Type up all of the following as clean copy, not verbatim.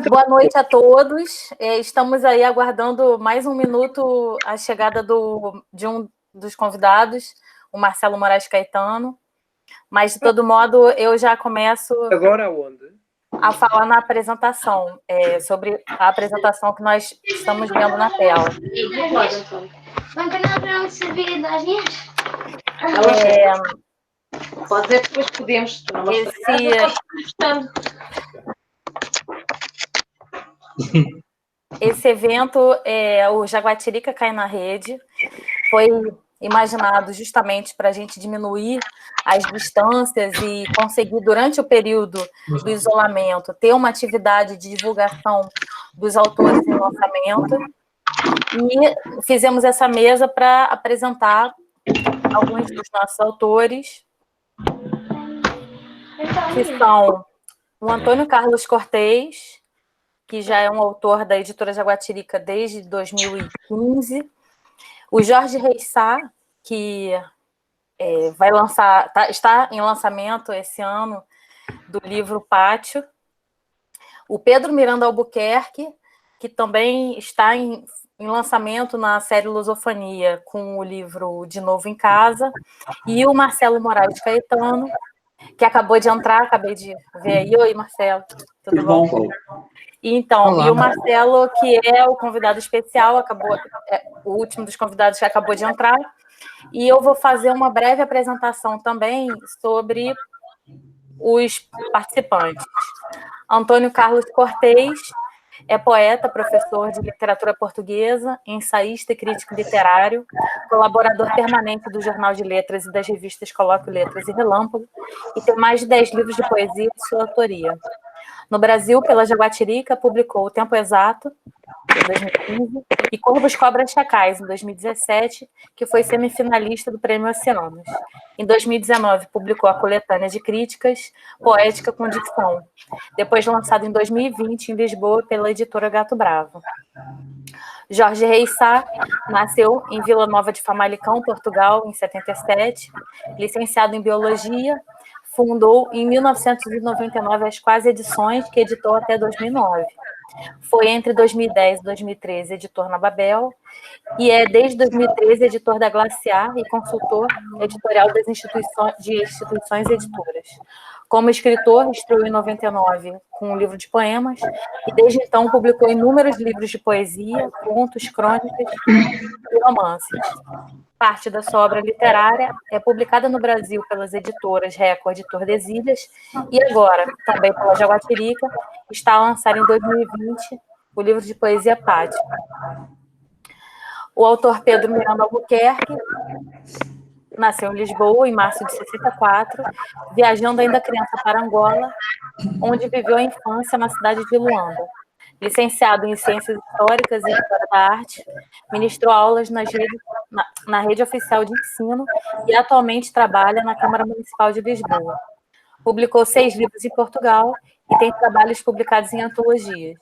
Boa noite a todos. Estamos aí aguardando mais um minuto a chegada de um dos convidados, o Marcelo Moraes Caetano. Mas, de todo modo, eu já começo agora onde? A falar na apresentação, sobre a apresentação que nós estamos vendo na tela. Pode dizer que depois podemos. Esse evento, o Jaguatirica Cai na Rede, foi imaginado justamente para a gente diminuir as distâncias e conseguir, durante o período do isolamento, ter uma atividade de divulgação dos autores em lançamento. E fizemos essa mesa para apresentar alguns dos nossos autores, que são o Antônio Carlos Cortez, que já é um autor da editora Jaguatirica desde 2015, o Jorge Reissá, que vai lançar, está em lançamento esse ano, do livro Pátio, o Pedro Miranda Albuquerque, que também está em lançamento na série Lusofania, com o livro De Novo em Casa, e o Marcelo Moraes Caetano, que acabou de entrar, acabei de ver aí. Oi, Marcelo, tudo bom? Então, olá. E o Marcelo, que é o convidado especial, o último dos convidados que acabou de entrar, e eu vou fazer uma breve apresentação também sobre os participantes. Antônio Carlos Cortez é poeta, professor de literatura portuguesa, ensaísta e crítico literário, colaborador permanente do Jornal de Letras e das revistas Colóquio Letras e Relâmpago, e tem mais de 10 livros de poesia de sua autoria. No Brasil, pela Jaguatirica, publicou O Tempo Exato, em 2015, e Corvos, Cobras, Chacais, em 2017, que foi semifinalista do Prêmio Oceanos. Em 2019, publicou a coletânea de críticas Poética com Dicção, depois lançado em 2020 em Lisboa pela editora Gato Bravo. Jorge Reissá nasceu em Vila Nova de Famalicão, Portugal, em 77, licenciado em Biologia, fundou em 1999 as Quase Edições, que editou até 2009. Foi entre 2010 e 2013 editor na Babel e é desde 2013 editor da Glaciar e consultor editorial das instituições editoras. Como escritor, estreou em 99 com um livro de poemas e desde então publicou inúmeros livros de poesia, contos, crônicas e romances. Parte da sua obra literária é publicada no Brasil pelas editoras Record e Tordesilhas e agora, também pela Jaguatirica, está a lançar em 2020 o livro de poesia Pátio. O autor Pedro Miranda Albuquerque nasceu em Lisboa em março de 64, viajando ainda criança para Angola, onde viveu a infância na cidade de Luanda. Licenciado em Ciências Históricas e História da Arte, ministrou aulas na rede oficial de ensino e atualmente trabalha na Câmara Municipal de Lisboa. Publicou 6 livros em Portugal e tem trabalhos publicados em antologias.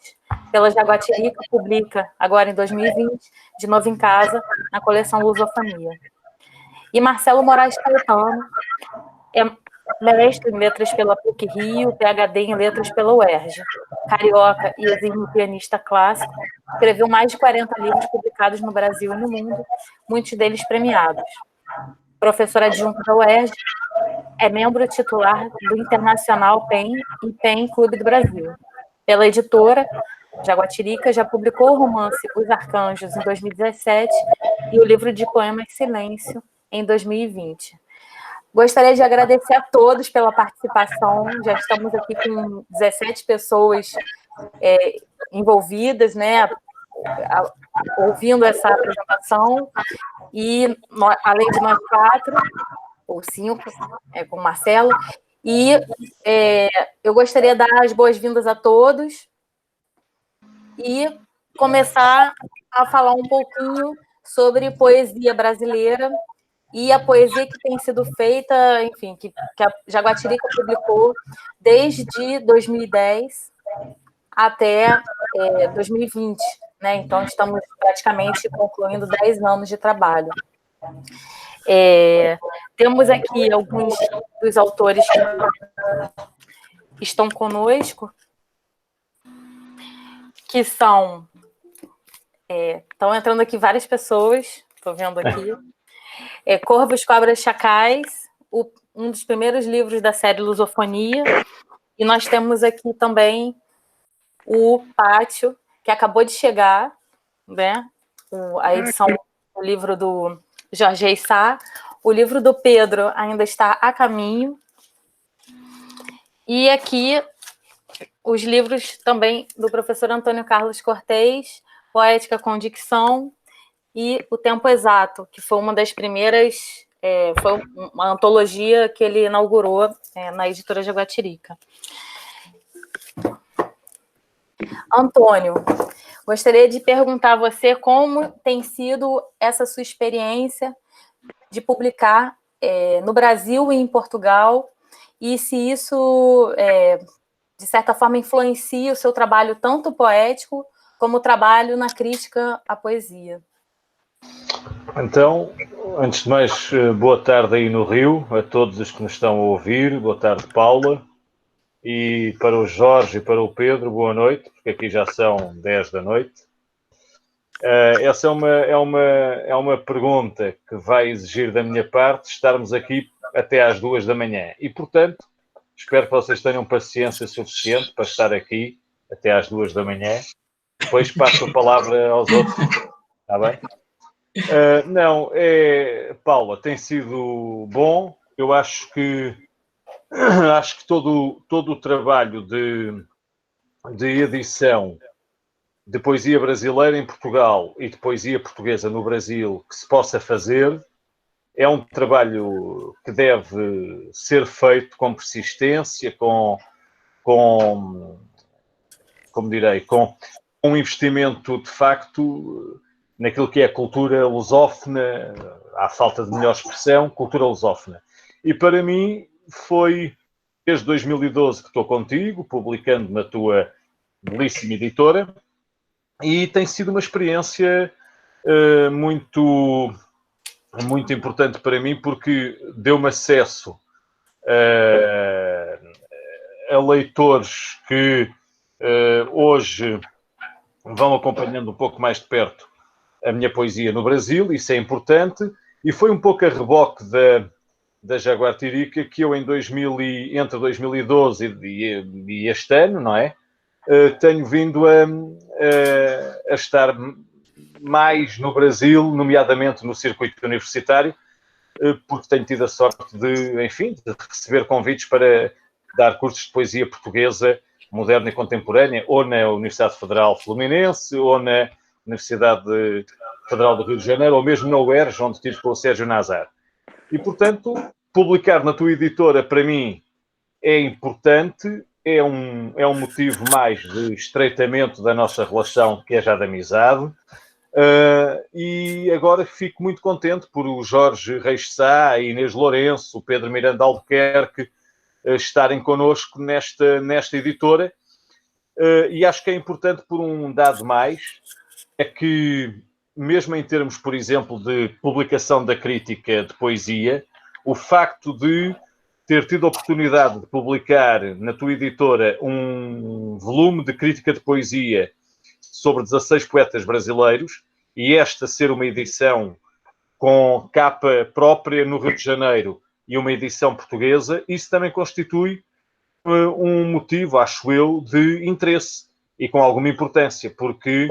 Pela Jaguatirica, publica, agora em 2020, De Novo em Casa, na coleção Lusofania. E Marcelo Moraes Caetano é mestre em letras pela PUC-Rio, PhD em letras pela UERJ. Carioca e exímio pianista clássico, escreveu mais de 40 livros publicados no Brasil e no mundo, muitos deles premiados. Professor adjunto da UERJ, é membro titular do Internacional PEN e PEN Clube do Brasil. Pela editora Jaguatirica, já publicou o romance Os Arcanjos, em 2017, e o livro de poemas Silêncio, em 2020. Gostaria de agradecer a todos pela participação. Já estamos aqui com 17 pessoas envolvidas, né, ouvindo essa apresentação, e além de nós 4, ou 5, com o Marcelo, e eu gostaria de dar as boas-vindas a todos e começar a falar um pouquinho sobre poesia brasileira e a poesia que tem sido feita, enfim, que a Jaguatirica publicou desde 2010 até 2020, né? Então, estamos praticamente concluindo 10 anos de trabalho. Temos aqui alguns dos autores que estão conosco. que são... Estão entrando aqui várias pessoas, estou vendo aqui. Corvos, Cobras, Chacais, um dos primeiros livros da série Lusofonia. E nós temos aqui também o Pátio, que acabou de chegar, né? A edição do livro do Jorge Eissá. O livro do Pedro ainda está a caminho. E aqui os livros também do professor Antônio Carlos Cortez, Poética com Dicção, e O Tempo Exato, que foi uma das primeiras, foi uma antologia que ele inaugurou na editora Jaguatirica. Antônio, gostaria de perguntar a você como tem sido essa sua experiência de publicar no Brasil e em Portugal, e se isso, de certa forma, influencia o seu trabalho tanto poético como o trabalho na crítica à poesia. Então, antes de mais, boa tarde aí no Rio, a todos os que nos estão a ouvir. Boa tarde, Paula. E para o Jorge e para o Pedro, boa noite, porque aqui já são 10 da noite. Essa é uma pergunta que vai exigir da minha parte estarmos aqui até às 2 da manhã. E, portanto, espero que vocês tenham paciência suficiente para estar aqui até às 2 da manhã. Depois passo a palavra aos outros. Está bem? Não, Paula, tem sido bom. Eu acho que todo o trabalho de edição de poesia brasileira em Portugal e de poesia portuguesa no Brasil que se possa fazer é um trabalho que deve ser feito com persistência, com um investimento de facto naquilo que é a cultura lusófona, à falta de melhor expressão, cultura lusófona. E para mim foi desde 2012 que estou contigo, publicando na tua belíssima editora, e tem sido uma experiência muito importante para mim, porque deu-me acesso a leitores que hoje vão acompanhando um pouco mais de perto a minha poesia no Brasil, isso é importante, e foi um pouco a reboque da Jaguatirica que eu entre 2012 e este ano, não é? Tenho vindo a estar mais no Brasil, nomeadamente no circuito universitário, porque tenho tido a sorte de receber convites para dar cursos de poesia portuguesa moderna e contemporânea, ou na Universidade Federal Fluminense, ou na Universidade Federal do Rio de Janeiro, ou mesmo na UERJ, onde estive com o Sérgio Nazar. E, portanto, publicar na tua editora, para mim, é importante, é um motivo mais de estreitamento da nossa relação, que é já de amizade. E agora fico muito contente por o Jorge Reis Sá, a Inês Lourenço, o Pedro Miranda Albuquerque estarem connosco nesta editora. E acho que é importante por um dado mais, é que mesmo em termos, por exemplo, de publicação da crítica de poesia, o facto de ter tido a oportunidade de publicar na tua editora um volume de crítica de poesia sobre 16 poetas brasileiros, e esta ser uma edição com capa própria no Rio de Janeiro e uma edição portuguesa, isso também constitui um motivo, acho eu, de interesse e com alguma importância, porque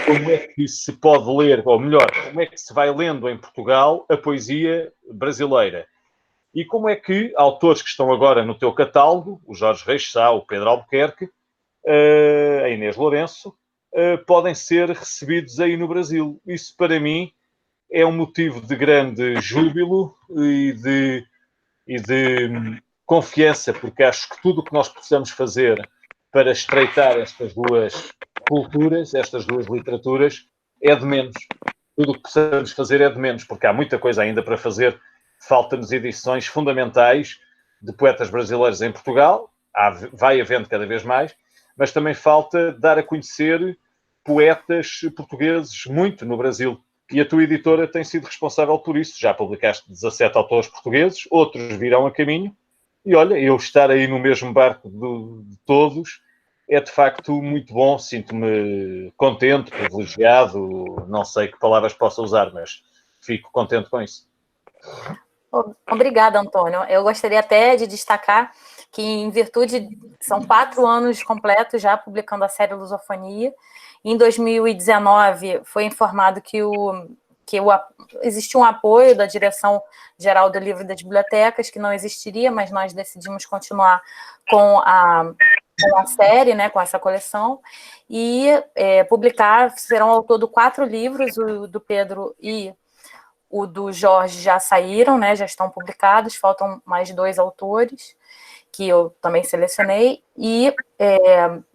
como é que se pode ler, ou melhor, como é que se vai lendo em Portugal a poesia brasileira? E como é que autores que estão agora no teu catálogo, o Jorge Reis Sá, o Pedro Albuquerque, a Inês Lourenço, podem ser recebidos aí no Brasil? Isso, para mim, é um motivo de grande júbilo e de confiança, porque acho que tudo o que nós possamos fazer para estreitar estas duas culturas, estas duas literaturas, é de menos. Tudo o que possamos fazer é de menos, porque há muita coisa ainda para fazer. Faltam-nos edições fundamentais de poetas brasileiros em Portugal, vai havendo cada vez mais, mas também falta dar a conhecer poetas portugueses muito no Brasil. E a tua editora tem sido responsável por isso. Já publicaste 17 autores portugueses, outros virão a caminho. E olha, eu estar aí no mesmo barco de todos é de facto muito bom, sinto-me contente, privilegiado, não sei que palavras posso usar, mas fico contente com isso. Obrigada, Antônio. Eu gostaria até de destacar que, em virtude, são 4 anos completos já publicando a série Lusofonia. Em 2019, foi informado que existia um apoio da Direção-Geral do Livro e das Bibliotecas, que não existiria, mas nós decidimos continuar com a série, né, com essa coleção, e publicar, serão ao todo 4 livros, o do Pedro e o do Jorge já saíram, né, já estão publicados, faltam mais 2 autores, que eu também selecionei, e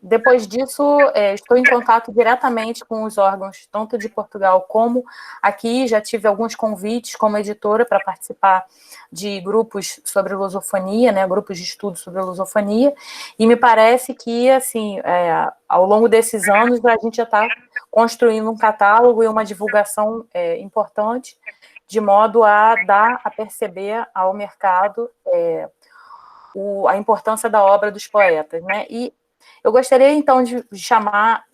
depois disso estou em contato diretamente com os órgãos, tanto de Portugal como aqui, já tive alguns convites como editora para participar de grupos sobre lusofonia, né, grupos de estudo sobre lusofonia, e me parece que, assim, ao longo desses anos, a gente já está construindo um catálogo e uma divulgação importante, de modo a dar a perceber ao mercado a importância da obra dos poetas, né? E eu gostaria, então, de chamar,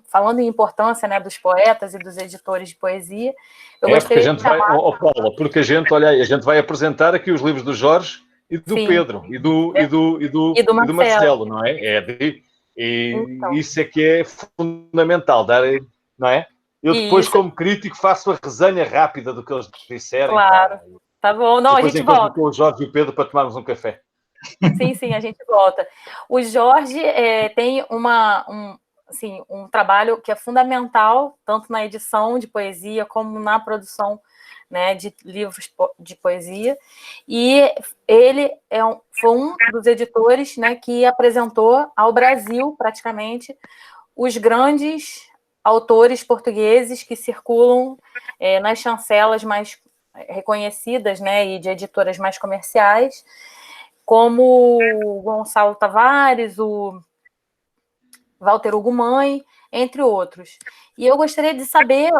falando em importância, né, dos poetas e dos editores de poesia, eu porque a gostaria gente de chamar... Paula, porque a gente vai apresentar aqui os livros do Jorge e do Sim. Pedro, e do Marcelo, não é? Então. Isso é que é fundamental, não é? Eu depois, como crítico, faço a resenha rápida do que eles disserem. Claro, tá bom. Não, a gente volta. Com o Jorge e o Pedro para tomarmos um café. Sim, a gente volta. O Jorge tem um trabalho que é fundamental, tanto na edição de poesia como na produção, né, de livros de poesia, e ele foi um dos editores, né, que apresentou ao Brasil, praticamente, os grandes autores portugueses que circulam nas chancelas mais reconhecidas, né, e de editoras mais comerciais, como o Gonçalo Tavares, o Walter Ugumãe, entre outros. E eu gostaria de saber,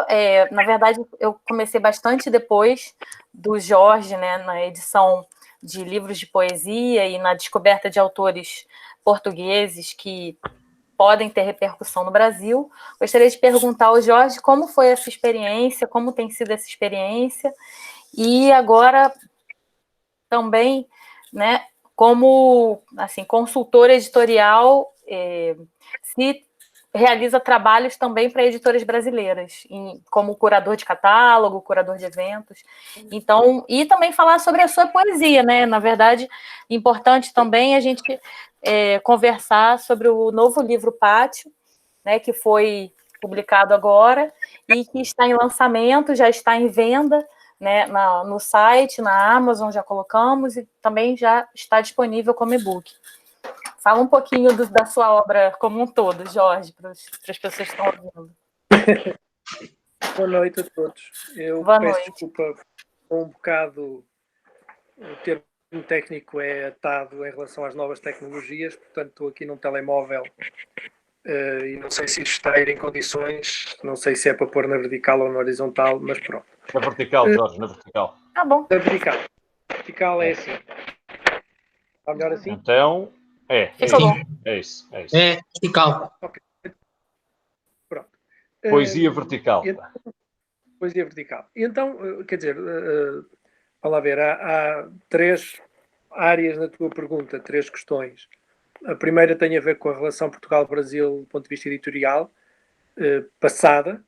na verdade, eu comecei bastante depois do Jorge, né, na edição de livros de poesia e na descoberta de autores portugueses que podem ter repercussão no Brasil. Gostaria de perguntar ao Jorge como foi essa experiência, como tem sido essa experiência, e agora também, né, como assim, consultor editorial, se realiza trabalhos também para editoras brasileiras, como curador de catálogo, curador de eventos. Então, e também falar sobre a sua poesia, né? Na verdade, importante também a gente conversar sobre o novo livro Pátio, né, que foi publicado agora e que está em lançamento, já está em venda, né, no site, na Amazon já colocamos, e também já está disponível como e-book. Fala um pouquinho da sua obra como um todo, Jorge, para as pessoas que estão ouvindo. Boa noite a todos. Eu peço desculpa, um bocado, o termo técnico é atado em relação às novas tecnologias, portanto estou aqui num telemóvel e não sei se isto está a ir em condições, não sei se é para pôr na vertical ou na horizontal, mas pronto. Na vertical, Jorge, na vertical. Tá bom. Na vertical. A vertical é assim. Está melhor assim? Então, é isso. É vertical. Ok. Pronto. Poesia vertical. Poesia vertical. E então, quer dizer, vamos lá ver, há 3 áreas na tua pergunta, 3 questões. A primeira tem a ver com a relação Portugal-Brasil do ponto de vista editorial, passada,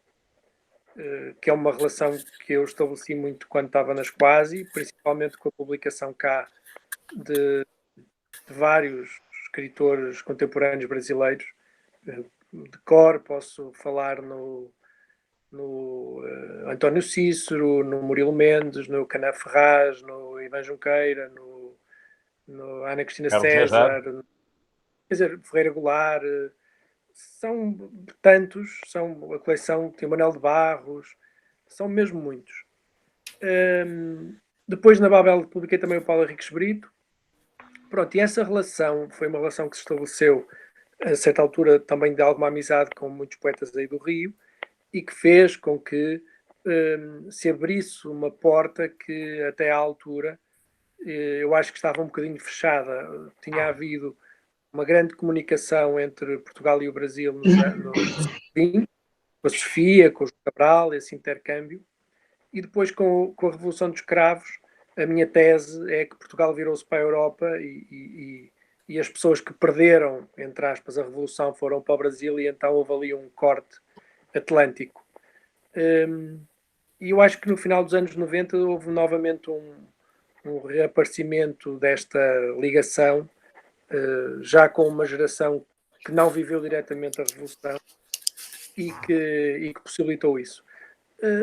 que é uma relação que eu estabeleci muito quando estava na Squasi, principalmente com a publicação cá de vários escritores contemporâneos brasileiros. De cor, posso falar no António Cícero, no Murilo Mendes, no Caná Ferraz, no Ivan Junqueira, no Ana Cristina César, quer dizer, Ferreira Goulart, são tantos, são a coleção, tem o Manuel de Barros, são mesmo muitos. Depois na Babel publiquei também o Paulo Henriques Brito. Pronto, e essa relação foi uma relação que se estabeleceu a certa altura também de alguma amizade com muitos poetas aí do Rio e que fez com que se abrisse uma porta que até à altura eu acho que estava um bocadinho fechada. Tinha havido uma grande comunicação entre Portugal e o Brasil no século XX, com a Sofia, com o João Cabral, esse intercâmbio. E depois, com a Revolução dos Cravos, a minha tese é que Portugal virou-se para a Europa e as pessoas que perderam, entre aspas, a Revolução foram para o Brasil e então houve ali um corte atlântico. E eu acho que no final dos anos 90 houve novamente um reaparecimento desta ligação, já com uma geração que não viveu diretamente a Revolução e que possibilitou isso.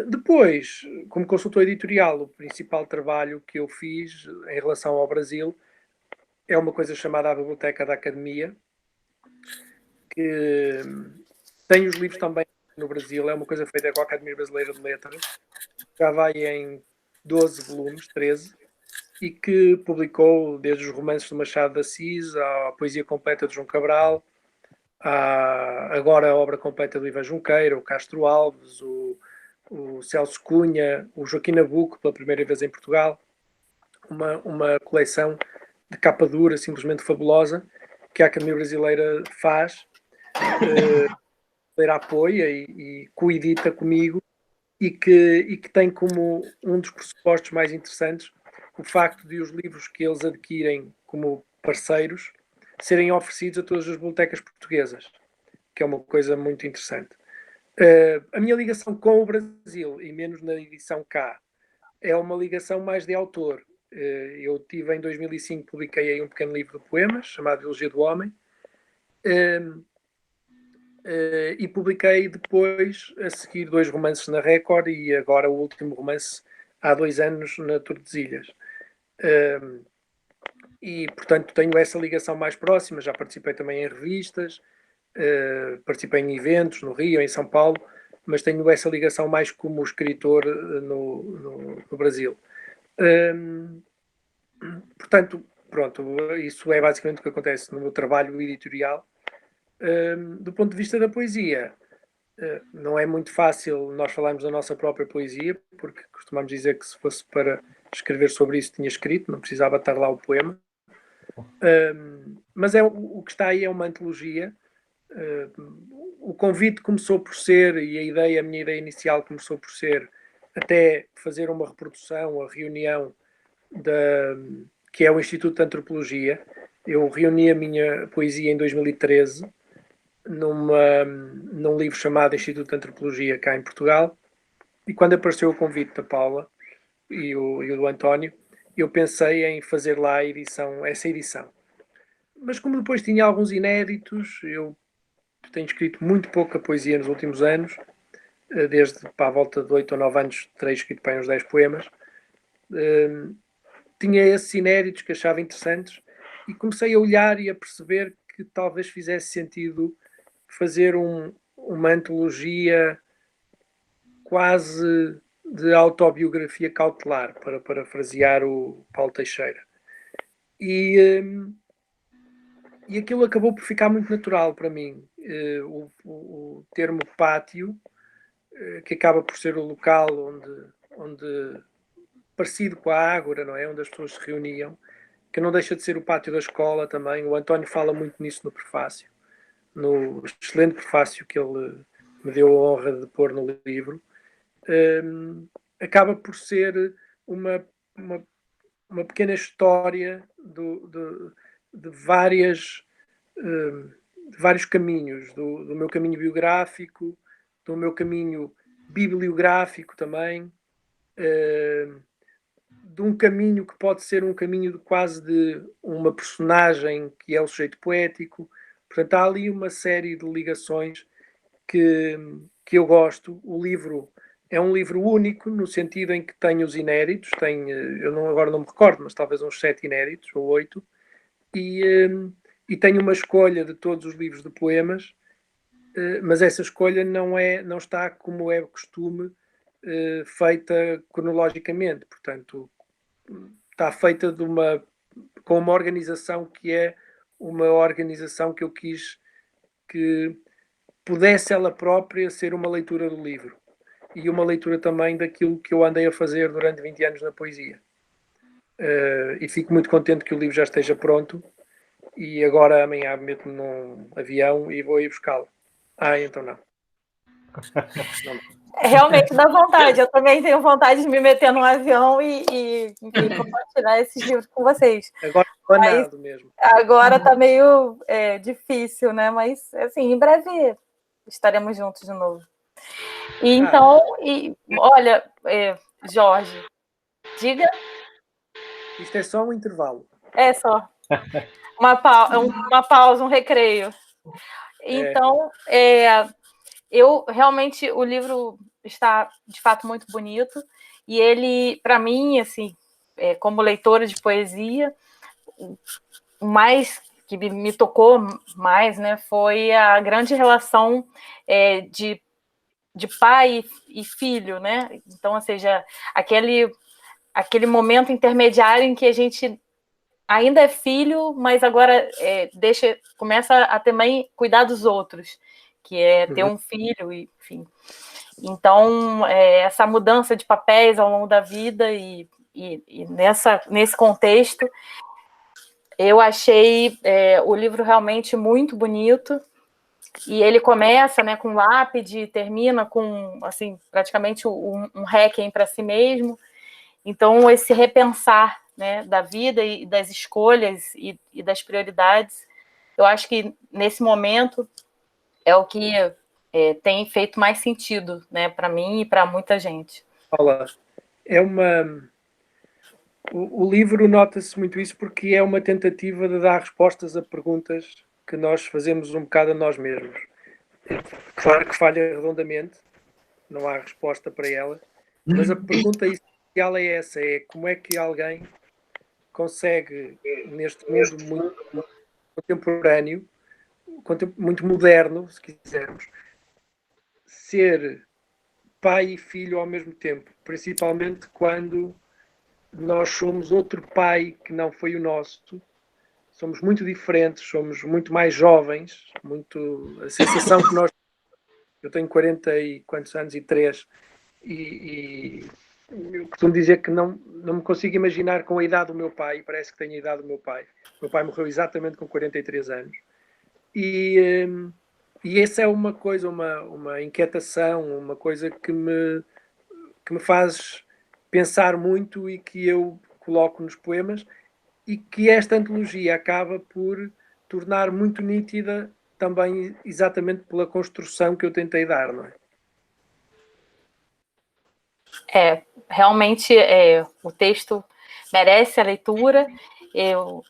Depois, como consultor editorial, o principal trabalho que eu fiz em relação ao Brasil é uma coisa chamada a Biblioteca da Academia, que tem os livros também no Brasil, é uma coisa feita com a Academia Brasileira de Letras, já vai em 12 volumes, 13, e que publicou desde os romances do Machado de Assis, à poesia completa de João Cabral, agora a obra completa do Ivan Junqueira, o Castro Alves, o Celso Cunha, o Joaquim Nabuco, pela primeira vez em Portugal, uma coleção de capa dura, simplesmente fabulosa, que a Academia Brasileira faz, apoia e coedita comigo, e que tem como um dos pressupostos mais interessantes o facto de os livros que eles adquirem como parceiros serem oferecidos a todas as bibliotecas portuguesas, que é uma coisa muito interessante. A minha ligação com o Brasil, e menos na edição cá, é uma ligação mais de autor. Eu tive, em 2005, publiquei aí um pequeno livro de poemas, chamado Elogia do Homem, e publiquei depois, a seguir, 2 romances na Record e agora o último romance há 2 anos na Tordesilhas. E, portanto, tenho essa ligação mais próxima. Já participei também em revistas, participei em eventos no Rio, em São Paulo, mas tenho essa ligação mais como escritor no Brasil. Portanto, pronto, isso é basicamente o que acontece no meu trabalho editorial. Do ponto de vista da poesia, não é muito fácil nós falarmos da nossa própria poesia, porque costumamos dizer que se fosse para escrever sobre isso tinha escrito, não precisava estar lá o poema. Mas o que está aí é uma antologia. O convite começou por ser, e a minha ideia inicial começou por ser até fazer uma reprodução, a reunião que é o Instituto de Antropologia. Eu reuni a minha poesia em 2013 num livro chamado Instituto de Antropologia cá em Portugal, e quando apareceu o convite da Paula e o do António, eu pensei em fazer lá essa edição. Mas como depois tinha alguns inéditos, eu tenho escrito muito pouca poesia nos últimos anos, desde para a volta de 8 ou 9 anos terei escrito para uns 10 poemas. Tinha esses inéditos que achava interessantes e comecei a olhar e a perceber que talvez fizesse sentido fazer uma antologia quase de autobiografia cautelar, para parafrasear o Paulo Teixeira. E aquilo acabou por ficar muito natural para mim. O termo pátio, que acaba por ser o local onde parecido com a Ágora, não é? Onde as pessoas se reuniam, que não deixa de ser o pátio da escola também. O António fala muito nisso no prefácio, no excelente prefácio que ele me deu a honra de pôr no livro. Acaba por ser uma pequena história de vários caminhos, do meu caminho biográfico, do meu caminho bibliográfico também, de um caminho que pode ser um caminho quase de uma personagem que é o sujeito poético. Portanto, há ali uma série de ligações que eu gosto. O livro é um livro único, no sentido em que tem os inéditos, agora não me recordo, mas talvez uns 7 inéditos, ou 8, e tem uma escolha de todos os livros de poemas, mas essa escolha não está, como é o costume, feita cronologicamente. Portanto, está feita com uma organização que é uma organização que eu quis que pudesse ela própria ser uma leitura do livro e uma leitura também daquilo que eu andei a fazer durante 20 anos na poesia. E fico muito contente que o livro já esteja pronto e agora amanhã meto-me num avião e vou ir buscá-lo. Então não. Realmente dá vontade. Eu também tenho vontade de me meter num avião e compartilhar esses livros com vocês. Agora banado mesmo. Agora tá meio difícil, né? Mas, assim, em breve estaremos juntos de novo. E então, olha, Jorge, diga. Isto é só um intervalo. É só. Uma pausa, um recreio. Então, eu realmente, o livro está, de fato, muito bonito. E ele, para mim, assim, como leitora de poesia, o mais que me tocou mais, né, foi a grande relação de pai e filho, né? Então, ou seja, aquele momento intermediário em que a gente ainda é filho, mas agora começa a também cuidar dos outros, que é ter um filho, enfim. Então, essa mudança de papéis ao longo da vida e nesse contexto, eu achei o livro realmente muito bonito. E ele começa, né, com lápide e termina com, assim, praticamente um requiem para si mesmo. Então, esse repensar, né, da vida e das escolhas e das prioridades, eu acho que nesse momento é o que tem feito mais sentido, né, para mim e para muita gente. Olá, o livro nota-se muito isso porque é uma tentativa de dar respostas a perguntas que nós fazemos um bocado a nós mesmos. Claro que falha redondamente, não há resposta para ela, mas a pergunta essencial é essa, como é que alguém consegue, neste mundo muito contemporâneo, muito moderno, se quisermos, ser pai e filho ao mesmo tempo, principalmente quando nós somos outro pai que não foi o nosso, somos muito diferentes, somos muito mais jovens, a sensação que eu tenho 40 e quantos anos? E 3, e eu costumo dizer que não me consigo imaginar com a idade do meu pai, parece que tenho a idade do meu pai. O meu pai morreu exatamente com 43 anos. E essa é uma coisa, uma inquietação, uma coisa que me faz pensar muito e que eu coloco nos poemas, e que esta antologia acaba por tornar muito nítida também exatamente pela construção que eu tentei dar, não é? Realmente o texto merece a leitura. Eu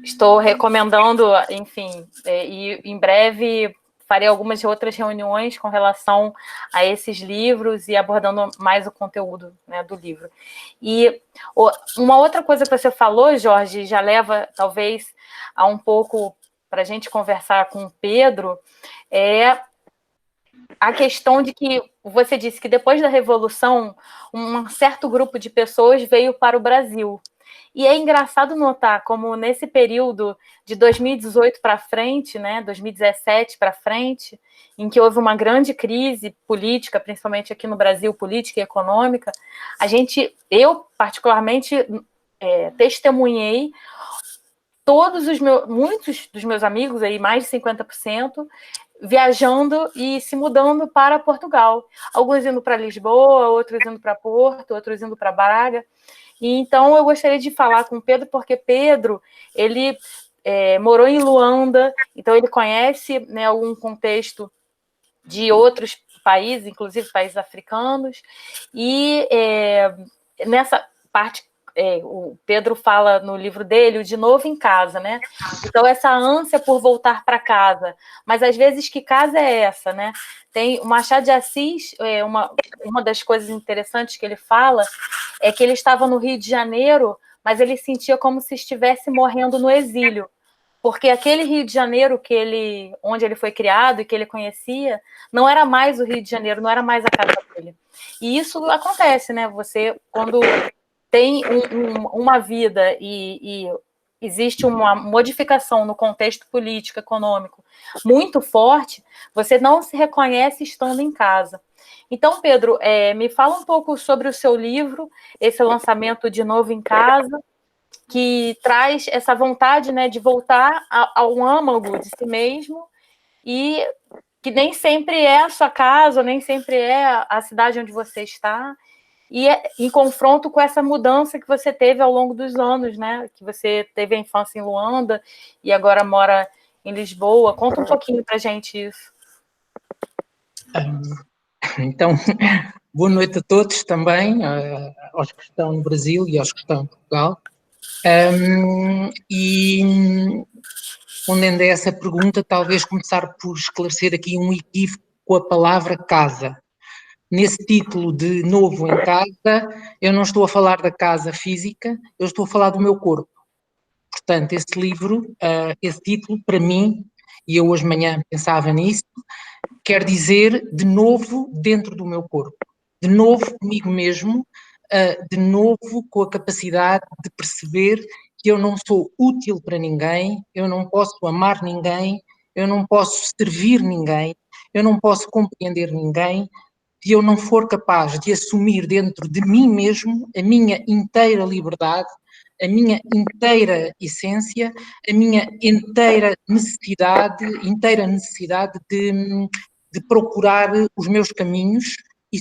estou recomendando, enfim, e em breve farei algumas outras reuniões com relação a esses livros e abordando mais o conteúdo, né, do livro. E uma outra coisa que você falou, Jorge, já leva talvez a um pouco para a gente conversar com o Pedro, é a questão de que você disse que depois da Revolução, um certo grupo de pessoas veio para o Brasil. E é engraçado notar como nesse período de 2018 para frente, né, 2017 para frente, em que houve uma grande crise política, principalmente aqui no Brasil, política e econômica, eu particularmente testemunhei muitos dos meus amigos, aí, mais de 50%, viajando e se mudando para Portugal. Alguns indo para Lisboa, outros indo para Porto, outros indo para Braga. E então eu gostaria de falar com o Pedro, porque Pedro, ele morou em Luanda, então ele conhece, né, algum contexto de outros países, inclusive países africanos, e nessa parte o Pedro fala no livro dele, o De Novo em Casa, né? Então, essa ânsia por voltar para casa. Mas, às vezes, que casa é essa, né? Tem o Machado de Assis, uma das coisas interessantes que ele fala é que ele estava no Rio de Janeiro, mas ele sentia como se estivesse morrendo no exílio. Porque aquele Rio de Janeiro onde ele foi criado e que ele conhecia, não era mais o Rio de Janeiro, não era mais a casa dele. E isso acontece, né? Você, quando tem uma vida e existe uma modificação no contexto político, econômico muito forte, você não se reconhece estando em casa. Então, Pedro, me fala um pouco sobre o seu livro, esse lançamento De Novo em Casa, que traz essa vontade, né, de voltar ao âmago de si mesmo, e que nem sempre é a sua casa, nem sempre é a cidade onde você está, e em confronto com essa mudança que você teve ao longo dos anos, né? Que você teve a infância em Luanda e agora mora em Lisboa. Conta um pouquinho para a gente isso. Então, boa noite a todos também, aos que estão no Brasil e aos que estão em Portugal. E respondendo a essa pergunta, talvez começar por esclarecer aqui um equívoco com a palavra casa. Nesse título de Novo em Casa, eu não estou a falar da casa física, eu estou a falar do meu corpo. Portanto, esse livro, esse título, para mim, e eu hoje de manhã pensava nisso, quer dizer de novo dentro do meu corpo, de novo comigo mesmo, de novo com a capacidade de perceber que eu não sou útil para ninguém, eu não posso amar ninguém, eu não posso servir ninguém, eu não posso compreender ninguém, se eu não for capaz de assumir dentro de mim mesmo a minha inteira liberdade, a minha inteira essência, a minha inteira necessidade de procurar os meus caminhos e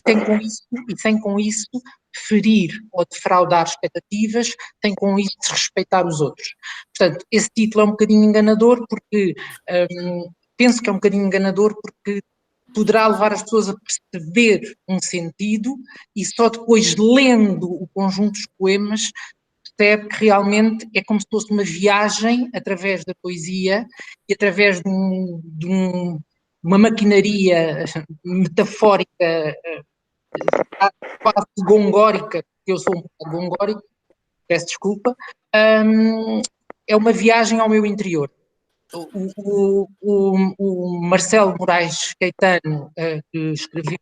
sem com isso ferir ou defraudar expectativas, sem com isso desrespeitar os outros. Portanto, esse título é um bocadinho enganador porque penso que é um bocadinho enganador porque poderá levar as pessoas a perceber um sentido e só depois, lendo o conjunto dos poemas, percebe que realmente é como se fosse uma viagem através da poesia e através de uma maquinaria metafórica quase gongórica, porque eu sou um pouco gongórico, peço desculpa, é uma viagem ao meu interior. O Marcelo Moraes Caetano, que escreveu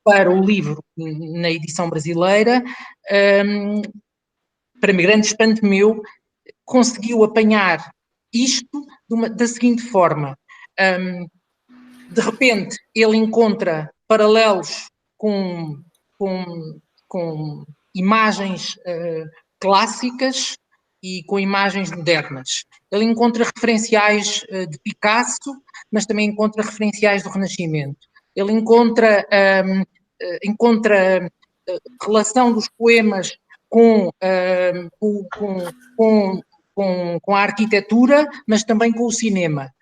para o livro na edição brasileira, para grande espanto meu, conseguiu apanhar isto da seguinte forma. De repente, ele encontra paralelos com imagens clássicas e com imagens modernas. Ele encontra referenciais de Picasso, mas também encontra referenciais do Renascimento. Ele encontra relação dos poemas com a arquitetura, mas também com o cinema.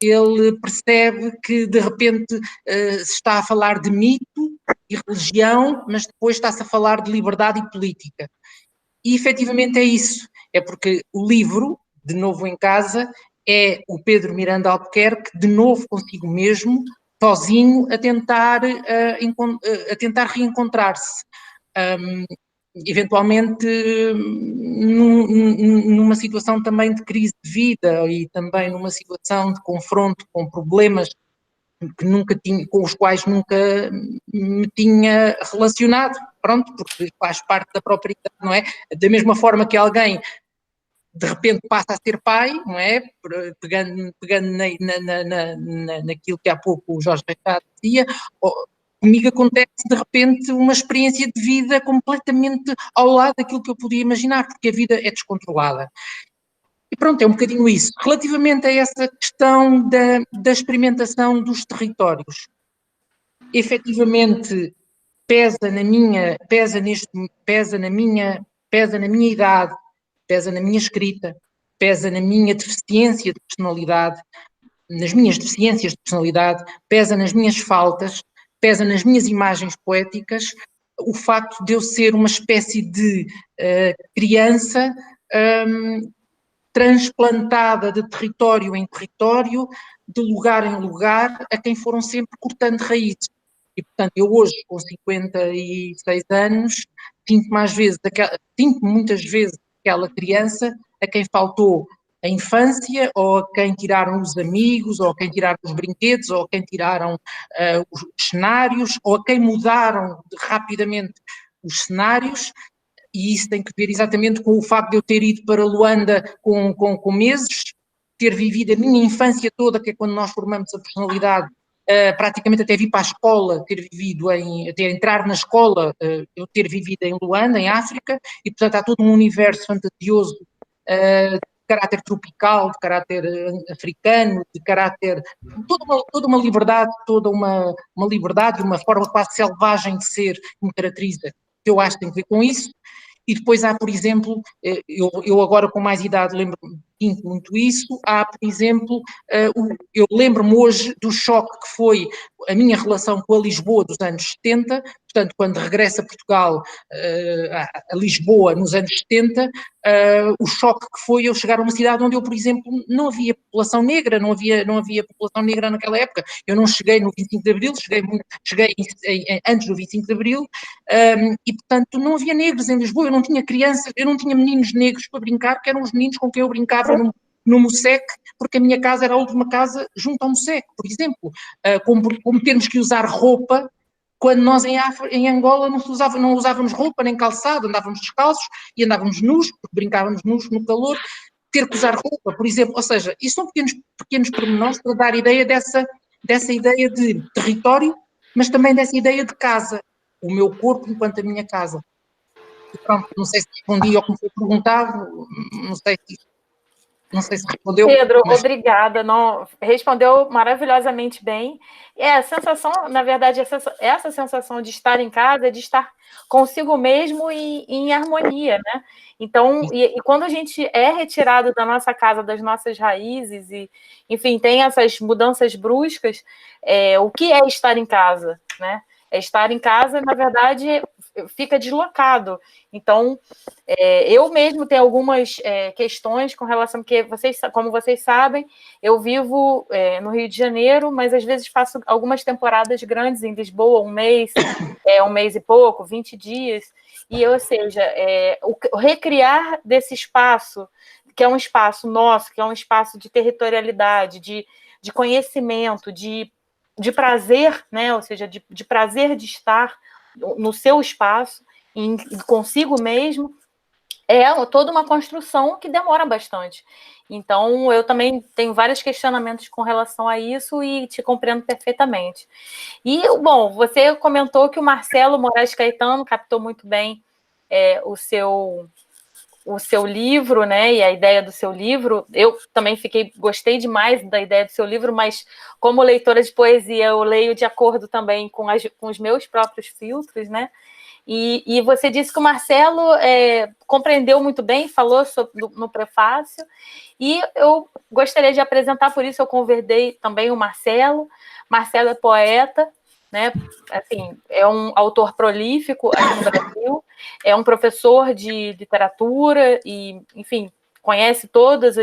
Ele percebe que, de repente, se está a falar de mito e religião, mas depois está-se a falar de liberdade e política. E, efetivamente, é isso. É porque o livro, de novo em casa, é o Pedro Miranda Albuquerque, de novo consigo mesmo, sozinho, a tentar reencontrar-se. Eventualmente numa situação também de crise de vida e também numa situação de confronto com problemas com os quais nunca me tinha relacionado, pronto, porque faz parte da própria idade, não é? Da mesma forma que alguém de repente passa a ser pai, não é? Pegando naquilo que há pouco o Jorge Reixado dizia, comigo acontece de repente uma experiência de vida completamente ao lado daquilo que eu podia imaginar, porque a vida é descontrolada. E pronto, é um bocadinho isso. Relativamente a essa questão da experimentação dos territórios, efetivamente pesa na minha idade, pesa na minha escrita, pesa na minha deficiência de personalidade, nas minhas deficiências de personalidade, pesa nas minhas faltas, pesa nas minhas imagens poéticas, o facto de eu ser uma espécie de criança transplantada de território em território, de lugar em lugar, a quem foram sempre cortando raízes. E, portanto, eu hoje, com 56 anos, sinto muitas vezes aquela criança a quem faltou a infância, ou a quem tiraram os amigos, ou a quem tiraram os brinquedos, ou a quem tiraram os cenários, ou a quem mudaram rapidamente os cenários, e isso tem que ver exatamente com o facto de eu ter ido para Luanda com meses, ter vivido a minha infância toda, que é quando nós formamos a personalidade, praticamente até vir para a escola, até entrar na escola, eu ter vivido em Luanda, em África, e portanto há todo um universo fantasioso de caráter tropical, de caráter africano, de caráter, toda uma liberdade, uma liberdade e uma forma quase selvagem de ser que me caracteriza, que eu acho que tem a ver com isso. E depois há, por exemplo, eu agora com mais idade lembro-me muito isso, há, por exemplo, eu lembro-me hoje do choque que foi a minha relação com a Lisboa dos anos 70, portanto, quando regresso a Portugal, a Lisboa nos anos 70, o choque que foi eu chegar a uma cidade onde eu, por exemplo, não havia população negra, não havia população negra naquela época. Eu não cheguei no 25 de Abril, cheguei antes do 25 de Abril, e, portanto, não havia negros em Lisboa, eu não tinha crianças, eu não tinha meninos negros para brincar, que eram os meninos com quem eu brincava no Mosec, porque a minha casa era a última casa junto ao Mosec, por exemplo. Como termos que usar roupa, quando nós em Angola não usávamos roupa nem calçado, andávamos descalços e andávamos nus, porque brincávamos nus no calor, ter que usar roupa, por exemplo. Ou seja, isto são pequenos pormenores para dar ideia dessa ideia de território, mas também dessa ideia de casa, o meu corpo enquanto a minha casa. E pronto, não sei se respondi ao que me foi perguntado, não sei se respondeu. Pedro, obrigada. Não, respondeu maravilhosamente bem. A sensação, na verdade, essa sensação de estar em casa é de estar consigo mesmo e em harmonia, né? Então, e quando a gente é retirado da nossa casa, das nossas raízes, e, enfim, tem essas mudanças bruscas, o que é estar em casa, né? Estar em casa, na verdade, fica deslocado. Então, eu mesmo tenho algumas questões com relação, porque como vocês sabem, eu vivo no Rio de Janeiro, mas às vezes faço algumas temporadas grandes em Lisboa, um mês e pouco, 20 dias, ou seja, o recriar desse espaço, que é um espaço nosso, que é um espaço de territorialidade, de conhecimento, de prazer, né? Ou seja, de prazer de estar no seu espaço, consigo mesmo, é toda uma construção que demora bastante. Então, eu também tenho vários questionamentos com relação a isso e te compreendo perfeitamente. E, bom, você comentou que o Marcelo Moraes Caetano captou muito bem o seu livro, né, e a ideia do seu livro. Eu também gostei demais da ideia do seu livro, mas como leitora de poesia, eu leio de acordo também com os meus próprios filtros, né, e você disse que o Marcelo compreendeu muito bem, falou no prefácio, e eu gostaria de apresentar, por isso eu convidei também o Marcelo. Marcelo é poeta, né? Assim, é um autor prolífico aqui no Brasil, é um professor de literatura e, enfim, conhece todas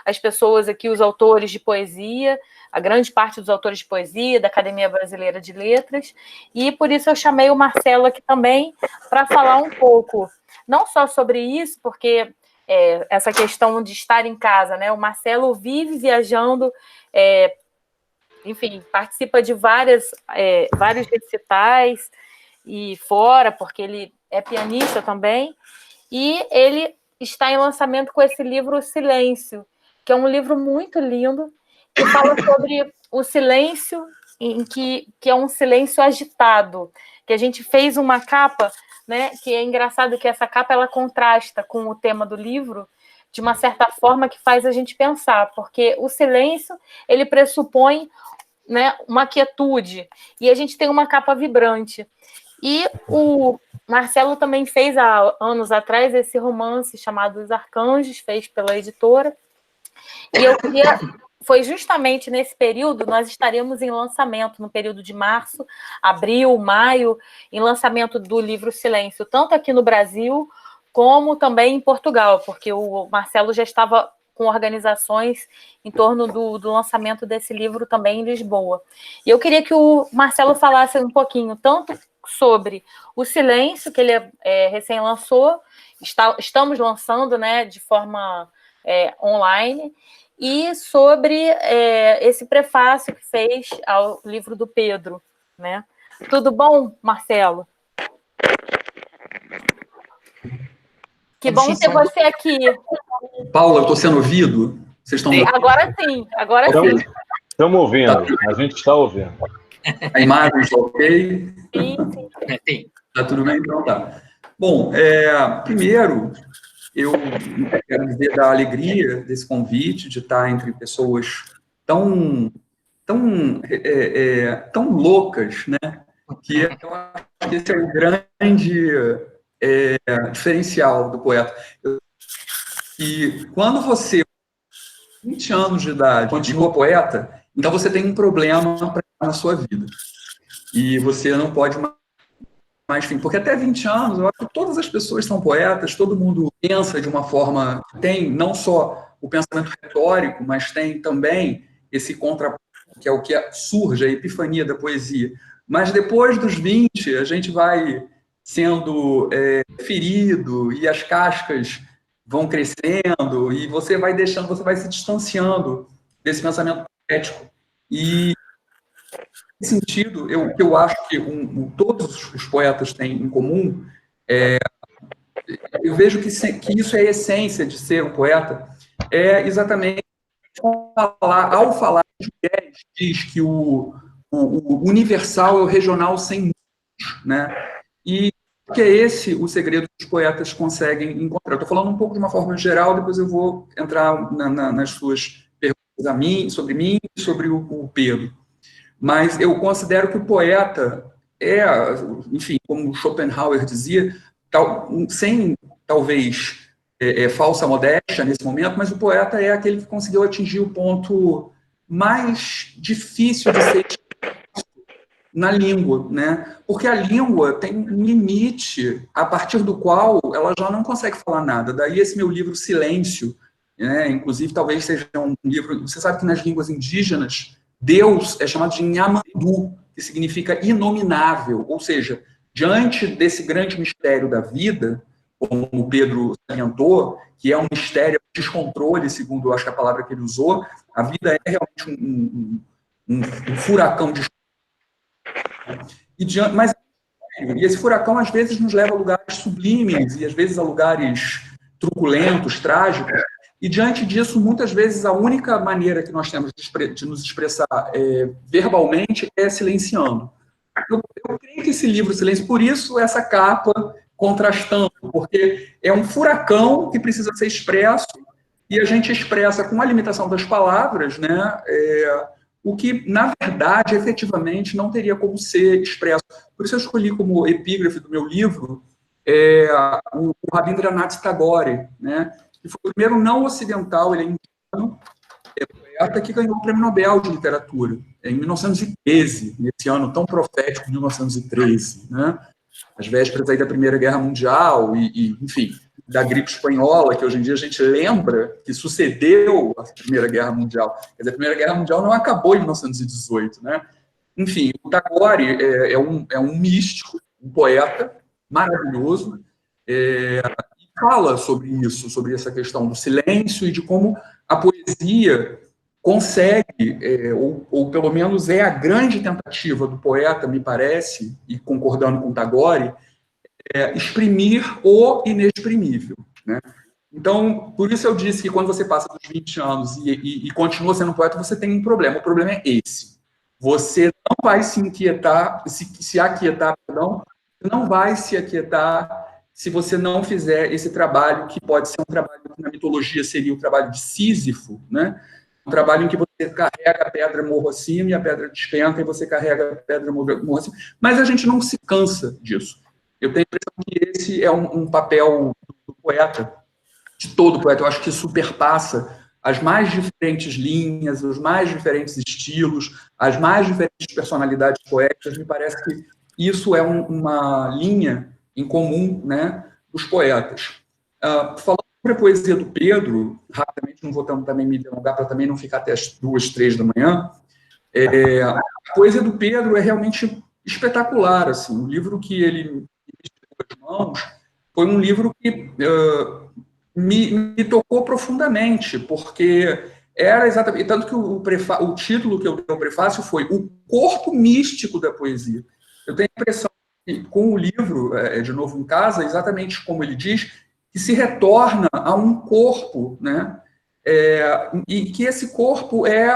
as pessoas aqui, os autores de poesia, a grande parte dos autores de poesia da Academia Brasileira de Letras, e por isso eu chamei o Marcelo aqui também para falar um pouco, não só sobre isso, porque essa questão de estar em casa, né? O Marcelo vive viajando, enfim, participa de vários recitais e fora, porque ele é pianista também, e ele está em lançamento com esse livro O Silêncio, que é um livro muito lindo, que fala sobre o silêncio, que é um silêncio agitado, que a gente fez uma capa, né, que é engraçado que essa capa ela contrasta com o tema do livro, de uma certa forma que faz a gente pensar, porque o silêncio, ele pressupõe, né, uma quietude, e a gente tem uma capa vibrante. E o Marcelo também fez, há anos atrás, esse romance chamado Os Arcanjos, fez pela editora, e foi justamente nesse período, nós estaremos em lançamento, no período de março, abril, maio, em lançamento do livro Silêncio, tanto aqui no Brasil, como também em Portugal, porque o Marcelo já estava com organizações em torno do lançamento desse livro também em Lisboa. E eu queria que o Marcelo falasse um pouquinho, tanto sobre o Silêncio, que ele recém lançou, estamos lançando, né, de forma online, e sobre esse prefácio que fez ao livro do Pedro, né? Tudo bom, Marcelo? Que bom ter você aqui. Paula, eu estou sendo ouvido? Vocês estão me ouvindo? Agora sim, agora sim. Estamos ouvindo, a gente está ouvindo. A imagem está ok? Sim. Está tudo bem? Então tá. Bom, primeiro, eu quero dizer da alegria desse convite, de estar entre pessoas tão loucas, né? Que eu acho que esse é o grande diferencial do poeta. E quando você, 20 anos de idade, continua poeta, então você tem um problema na sua vida. E você não pode mais, enfim, porque até 20 anos, eu acho que todas as pessoas são poetas, todo mundo pensa de uma forma, tem não só o pensamento retórico, mas tem também esse contraponto, que é o que surge, a epifania da poesia. Mas depois dos 20, a gente vai sendo ferido, e as cascas vão crescendo, e você vai deixando, você vai se distanciando desse pensamento poético. E, nesse sentido, eu acho que todos os poetas têm em comum, eu vejo que isso é a essência de ser um poeta, é exatamente ao falar de mulheres, diz que o universal é o regional sem mundos, né? E que é esse o segredo que os poetas conseguem encontrar. Estou falando um pouco de uma forma geral, depois eu vou entrar nas suas perguntas sobre mim e sobre o Pedro. Mas eu considero que o poeta enfim, como Schopenhauer dizia, sem talvez falsa modéstia nesse momento, mas o poeta é aquele que conseguiu atingir o ponto mais difícil de ser na língua, né? Porque a língua tem um limite a partir do qual ela já não consegue falar nada. Daí esse meu livro Silêncio, né? Inclusive talvez seja um livro... Você sabe que nas línguas indígenas, Deus é chamado de Nhamandu, que significa inominável, ou seja, diante desse grande mistério da vida, como o Pedro salientou, que é um mistério de descontrole, segundo, eu acho que a palavra que ele usou, a vida é realmente um furacão de... Mas esse furacão, às vezes, nos leva a lugares sublimes, e às vezes a lugares truculentos, trágicos, e diante disso, muitas vezes, a única maneira que nós temos de nos expressar verbalmente é silenciando. Eu creio que esse livro, Silêncio, por isso essa capa contrastando, porque é um furacão que precisa ser expresso, e a gente expressa com a limitação das palavras, né, o que, na verdade, efetivamente, não teria como ser expresso. Por isso eu escolhi como epígrafe do meu livro o Rabindranath Tagore, né, que foi o primeiro não ocidental, ele é indiano, poeta que ganhou o Prêmio Nobel de Literatura, em 1913, nesse ano tão profético, 1913, né? As vésperas aí da Primeira Guerra Mundial e, enfim, da gripe espanhola, que hoje em dia a gente lembra que sucedeu a Primeira Guerra Mundial. Quer dizer, a Primeira Guerra Mundial não acabou em 1918, né? Enfim, o Tagore é um místico, um poeta maravilhoso, e fala sobre isso, sobre essa questão do silêncio e de como a poesia consegue, ou pelo menos é a grande tentativa do poeta, me parece, e concordando com Tagore, exprimir o inexprimível, né? Então, por isso eu disse que quando você passa dos 20 anos e continua sendo poeta, você tem um problema. O problema é esse. Você não vai se aquietar, perdão, não vai se aquietar se você não fizer esse trabalho, que pode ser um trabalho que na mitologia seria o trabalho de Sísifo, né? Um trabalho em que você carrega a pedra morro acima e a pedra despenca e você carrega a pedra morro acima. Mas a gente não se cansa disso. Eu tenho a impressão que esse é um papel do poeta, de todo poeta. Eu acho que superpassa as mais diferentes linhas, os mais diferentes estilos, as mais diferentes personalidades poéticas. Me parece que isso é uma linha em comum, né, dos poetas. Falando sobre a poesia do Pedro, rapidamente, não vou também me delongar para também não ficar até as 2, 3 da manhã, a poesia do Pedro é realmente espetacular. Assim, o livro que ele me deu as mãos foi um livro que me tocou profundamente, porque era exatamente... Tanto que o título que eu dei ao prefácio foi O Corpo Místico da Poesia. Eu tenho a impressão que, com o livro, de novo em casa, exatamente como ele diz, que se retorna a um corpo, né, e que esse corpo é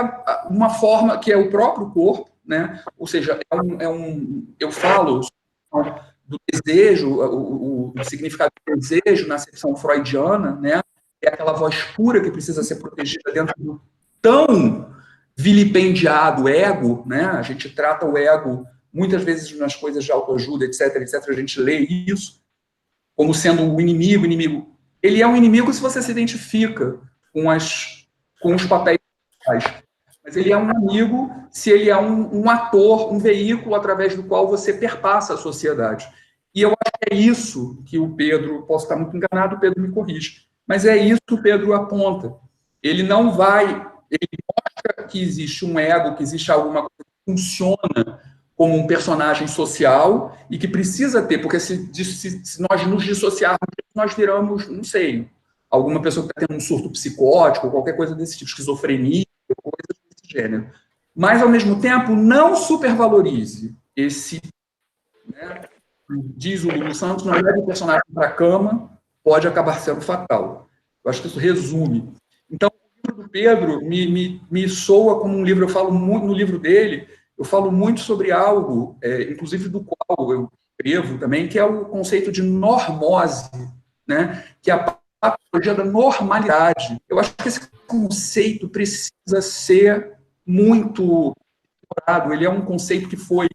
uma forma, que é o próprio corpo, né? Ou seja, eu falo do desejo, o significado do desejo na acepção freudiana, né? É aquela voz pura que precisa ser protegida dentro do tão vilipendiado ego, né? A gente trata o ego muitas vezes nas coisas de autoajuda, etc, etc, a gente lê isso como sendo o inimigo. Ele é um inimigo se você se identifica com os papéis sociais. Mas ele é um amigo se ele é um ator, um veículo através do qual você perpassa a sociedade. E eu acho que é isso que o Pedro, posso estar muito enganado, o Pedro me corrige, mas é isso que o Pedro aponta. Ele não vai, ele mostra que existe um ego, que existe alguma coisa que funciona como um personagem social e que precisa ter, porque se nós nos dissociarmos, nós viramos, não sei, alguma pessoa que está tendo um surto psicótico, qualquer coisa desse tipo, esquizofrenia, coisa desse gênero. Mas, ao mesmo tempo, não supervalorize esse, né, diz o Lulu Santos, não leve o personagem para a cama, pode acabar sendo fatal. Eu acho que isso resume. Então, o livro do Pedro me soa como um livro, eu falo muito no livro dele, eu falo muito sobre algo, inclusive do qual eu escrevo também, que é o conceito de normose, né? Que é a patologia da normalidade. Eu acho que esse conceito precisa ser muito explorado. Ele é um conceito que foi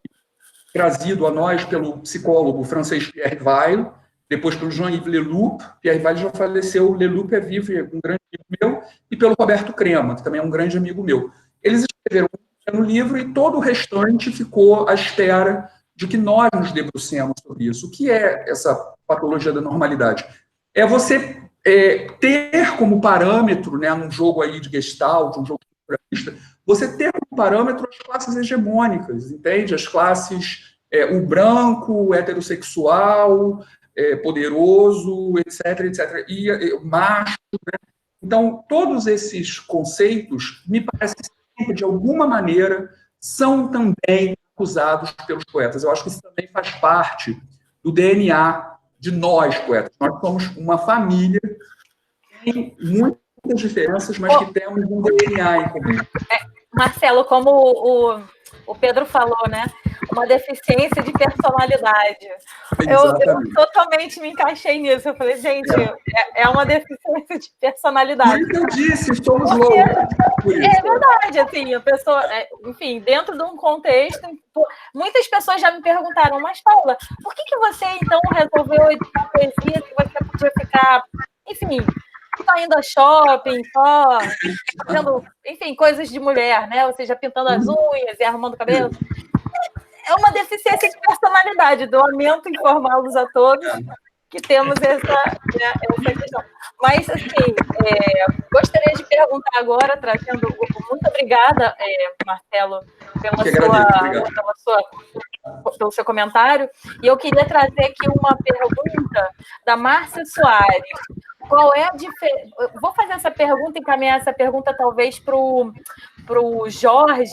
trazido a nós pelo psicólogo francês Pierre Weil, depois pelo Jean-Yves Leloup. Pierre Weil já faleceu, Leloup é vivo, é um grande amigo meu, e pelo Roberto Crema, que também é um grande amigo meu. Eles escreveram no livro e todo o restante ficou à espera de que nós nos debrucemos sobre isso. O que é essa patologia da normalidade? É você ter como parâmetro, né, num jogo aí de Gestalt, um jogo de você ter como parâmetro as classes hegemônicas, entende? As classes, o branco, o heterossexual, poderoso, etc, etc, e o macho, né? Então, todos esses conceitos, me parece sempre, de alguma maneira, são também usados pelos poetas. Eu acho que isso também faz parte do DNA de nós, poetas. Nós somos uma família que tem muitas diferenças, mas que temos um DNA em comum. Marcelo, como o Pedro falou, né? Uma deficiência de personalidade. Eu totalmente me encaixei nisso. Eu falei, gente, é uma deficiência de personalidade. Por isso eu disse, somos loucos. É verdade, assim, a pessoa, enfim, dentro de um contexto, muitas pessoas já me perguntaram, mas Paula, por que você então resolveu editar poesia se você podia ficar, enfim, só indo a shopping, só fazendo, enfim, coisas de mulher, né? Ou seja, pintando as unhas e arrumando o cabelo. É uma deficiência de personalidade, do lamento informá-los a todos que temos essa questão. Mas, assim, gostaria de perguntar agora, trazendo... Muito obrigada, Marcelo, pelo seu comentário. E eu queria trazer aqui uma pergunta da Márcia Soares. Qual é a diferença? Vou fazer essa pergunta, encaminhar essa pergunta talvez para o Jorge.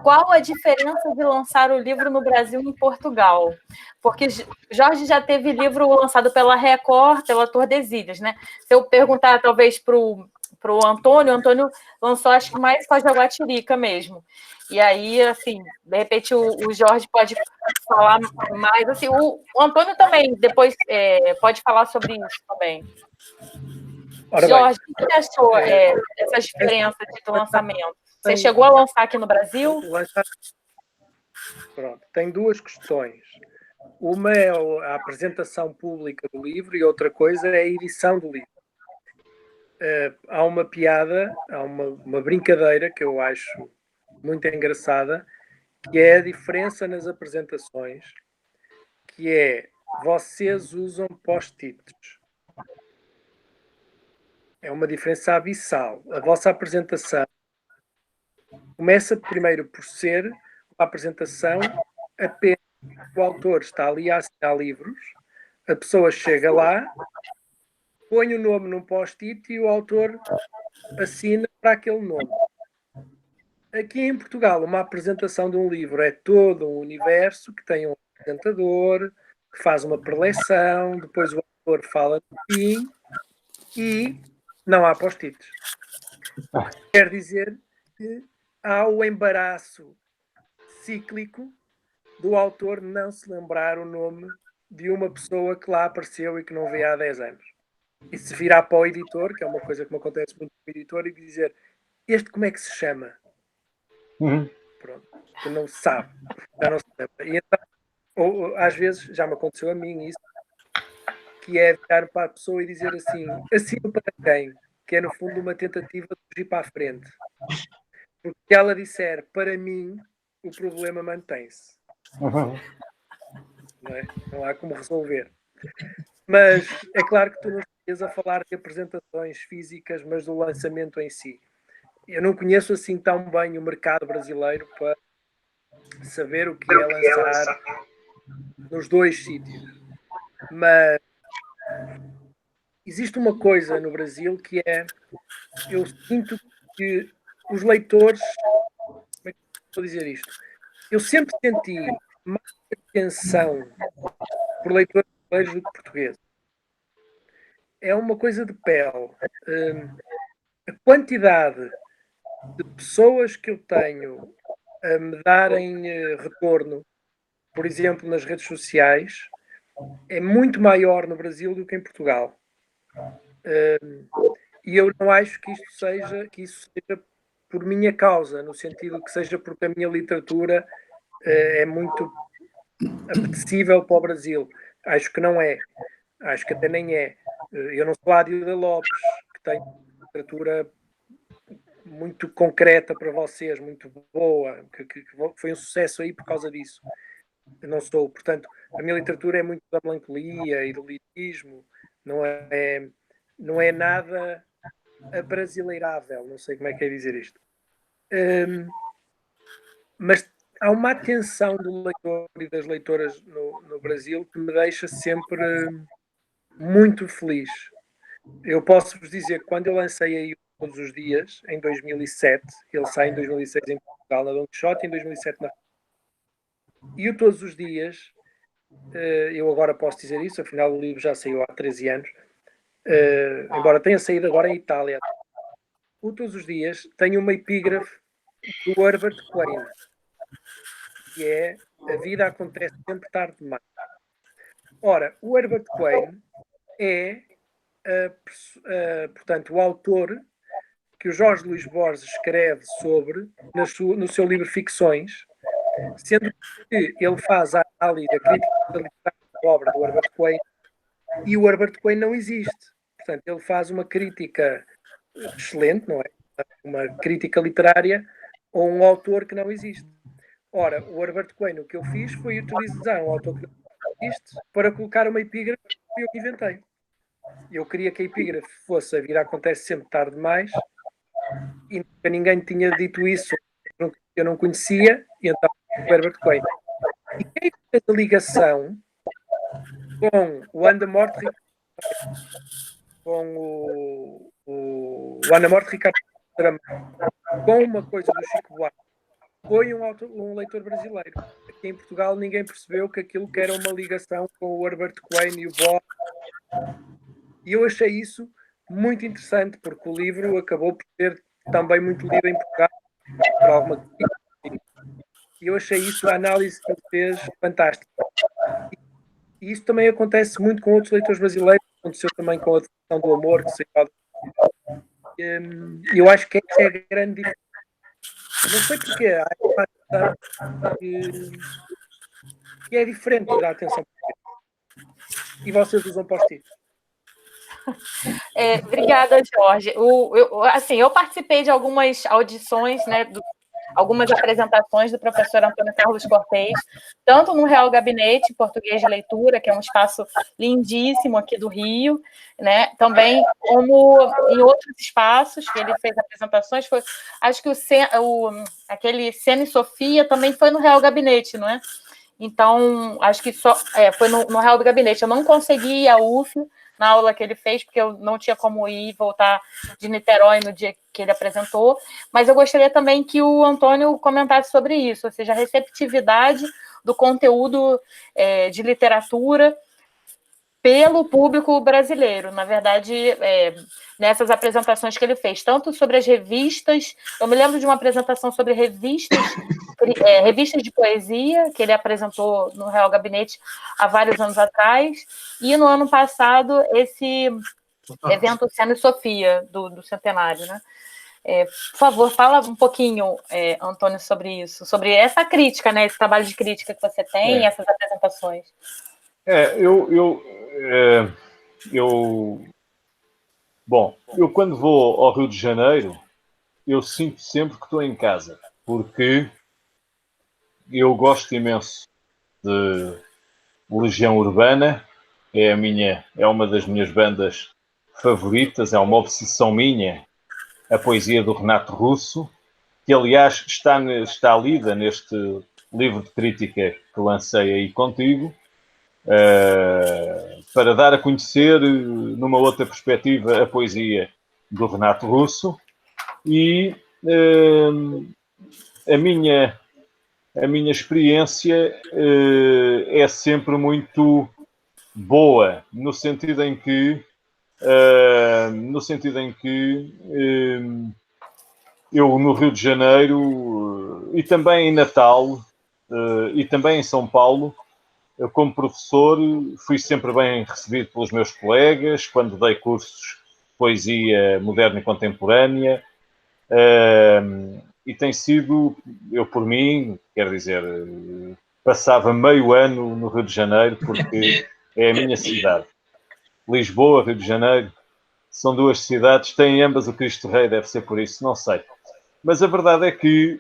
Qual a diferença de lançar o livro no Brasil e em Portugal? Porque Jorge já teve livro lançado pela Record, pela Tordesilhas, né? Se eu perguntar talvez para o Antônio, o Antônio lançou, acho que mais Foz do Jaguatirica mesmo. E aí, assim, de repente o Jorge pode falar mais. Assim, o Antônio também depois pode falar sobre isso também. Ora, Jorge, o que você achou essas diferenças de lançamento? Você chegou a lançar aqui no Brasil? Pronto, tem duas questões. Uma é a apresentação pública do livro e outra coisa é a edição do livro. Há uma piada, há uma brincadeira que eu acho muito engraçada, que é a diferença nas apresentações, que é vocês usam post-its. É uma diferença abissal. A vossa apresentação começa primeiro por ser uma apresentação apenas o autor está ali a assinar livros, a pessoa chega lá, põe o nome num post-it e o autor assina para aquele nome. Aqui em Portugal, uma apresentação de um livro é todo um universo que tem um apresentador, que faz uma preleção, depois o autor fala no fim e não há post-its. Quer dizer que há o embaraço cíclico do autor não se lembrar o nome de uma pessoa que lá apareceu e que não vê há 10 anos. E se virar para o editor, que é uma coisa que me acontece muito com o editor, e dizer, este como é que se chama? Pronto, que não se sabe, já não se lembra. E então, ou, às vezes, já me aconteceu a mim isso, que é virar para a pessoa e dizer assim, assino para quem? Que é no fundo uma tentativa de fugir para a frente. Porque se ela disser, para mim, o problema mantém-se. Não é? Não há como resolver. Mas é claro que tu não estás a falar de apresentações físicas, mas do lançamento em si. Eu não conheço assim tão bem o mercado brasileiro para saber o que é lançar nos dois sítios. Mas existe uma coisa no Brasil que é, eu sinto que os leitores, como é que vou dizer isto? Eu sempre senti mais atenção por leitores brasileiros do que portugueses. É uma coisa de pele. A quantidade de pessoas que eu tenho a me darem retorno, por exemplo, nas redes sociais, é muito maior no Brasil do que em Portugal. E eu não acho que isso seja por minha causa, no sentido que seja porque a minha literatura é muito apetecível para o Brasil. Acho que não é. Acho que até nem é. Eu não sou a Adilda Lopes, que tem literatura muito concreta para vocês, muito boa, que foi um sucesso aí por causa disso. Eu não sou. Portanto, a minha literatura é muito da melancolia e do lirismo, não é nada abrasileirável, não sei como é que é dizer isto. Mas há uma atenção do leitor e das leitoras no Brasil que me deixa sempre muito feliz. Eu posso vos dizer que quando eu lancei aí Todos os Dias, em 2007, ele sai em 2006 em Portugal na Don Quixote, em 2007 na... E o Todos os Dias, eu agora posso dizer isso, afinal o livro já saiu há 13 anos, embora tenha saído agora em Itália. O Todos os Dias tem uma epígrafe do Herbert Quain, que é a vida acontece sempre tarde demais. Ora, o Herbert Quain é, portanto, o autor que o Jorge Luís Borges escreve sobre no seu livro Ficções, sendo que ele faz a análise da crítica literária da obra do Herbert Quain e o Herbert Quain não existe. Portanto, ele faz uma crítica excelente, não é? Uma crítica literária a um autor que não existe. Ora, o Herbert Quain, o que eu fiz foi utilizar um autor que não existe para colocar uma epígrafe que eu inventei. Eu queria que a epígrafe fosse a vida acontece sempre tarde demais e nunca ninguém tinha dito isso, eu não conhecia, e então o Herbert Quain. E quem fez a ligação com o Anda Morte com o Anda Morte Ricardo com uma coisa do Chico Buarque foi um leitor brasileiro. Aqui em Portugal ninguém percebeu que aquilo que era uma ligação com o Herbert Quain e o Borges. E eu achei isso muito interessante, porque o livro acabou por ser também muito lido em Portugal por alguma coisa. E eu achei isso, a análise que ele fez, fantástica. E isso também acontece muito com outros leitores brasileiros, aconteceu também com a Devoção do Amor, que saiu. Eu acho que essa é a grande diferença. Não sei porquê, há que é diferente da atenção. E vocês usam post-it. Obrigada, Jorge. Eu participei de algumas audições, né, algumas apresentações do professor Antônio Carlos Cortez, tanto no Real Gabinete Português de Leitura, que é um espaço lindíssimo aqui do Rio, né, também como em outros espaços que ele fez apresentações, acho que aquele Sena e Sofia também foi no Real Gabinete, não é? Então, acho que foi no Real do Gabinete. Eu não consegui ir à UF na aula que ele fez, porque eu não tinha como ir e voltar de Niterói no dia que ele apresentou, mas eu gostaria também que o Antônio comentasse sobre isso, ou seja, a receptividade do conteúdo de literatura pelo público brasileiro. Na verdade, nessas apresentações que ele fez, tanto sobre as revistas, eu me lembro de uma apresentação sobre revistas de poesia, que ele apresentou no Real Gabinete há vários anos atrás, e no ano passado, esse evento Seno e Sofia, do centenário, né? Por favor, fala um pouquinho, Antônio, sobre isso, sobre essa crítica, né? Esse trabalho de crítica que você tem, essas apresentações. Bom, eu quando vou ao Rio de Janeiro, eu sinto sempre que estou em casa, porque eu gosto imenso de Legião Urbana, é uma das minhas bandas favoritas, é uma obsessão minha, a poesia do Renato Russo, que aliás está lida neste livro de crítica que lancei aí contigo, para dar a conhecer numa outra perspectiva a poesia do Renato Russo. E a minha experiência é sempre muito boa, no sentido em que eu no Rio de Janeiro e também em Natal e também em São Paulo, eu, como professor, fui sempre bem recebido pelos meus colegas quando dei cursos de poesia moderna e contemporânea. E tem sido, eu por mim, quero dizer, passava meio ano no Rio de Janeiro, porque é a minha cidade. Lisboa, Rio de Janeiro, são duas cidades, têm ambas o Cristo Rei, deve ser por isso, não sei. Mas a verdade é que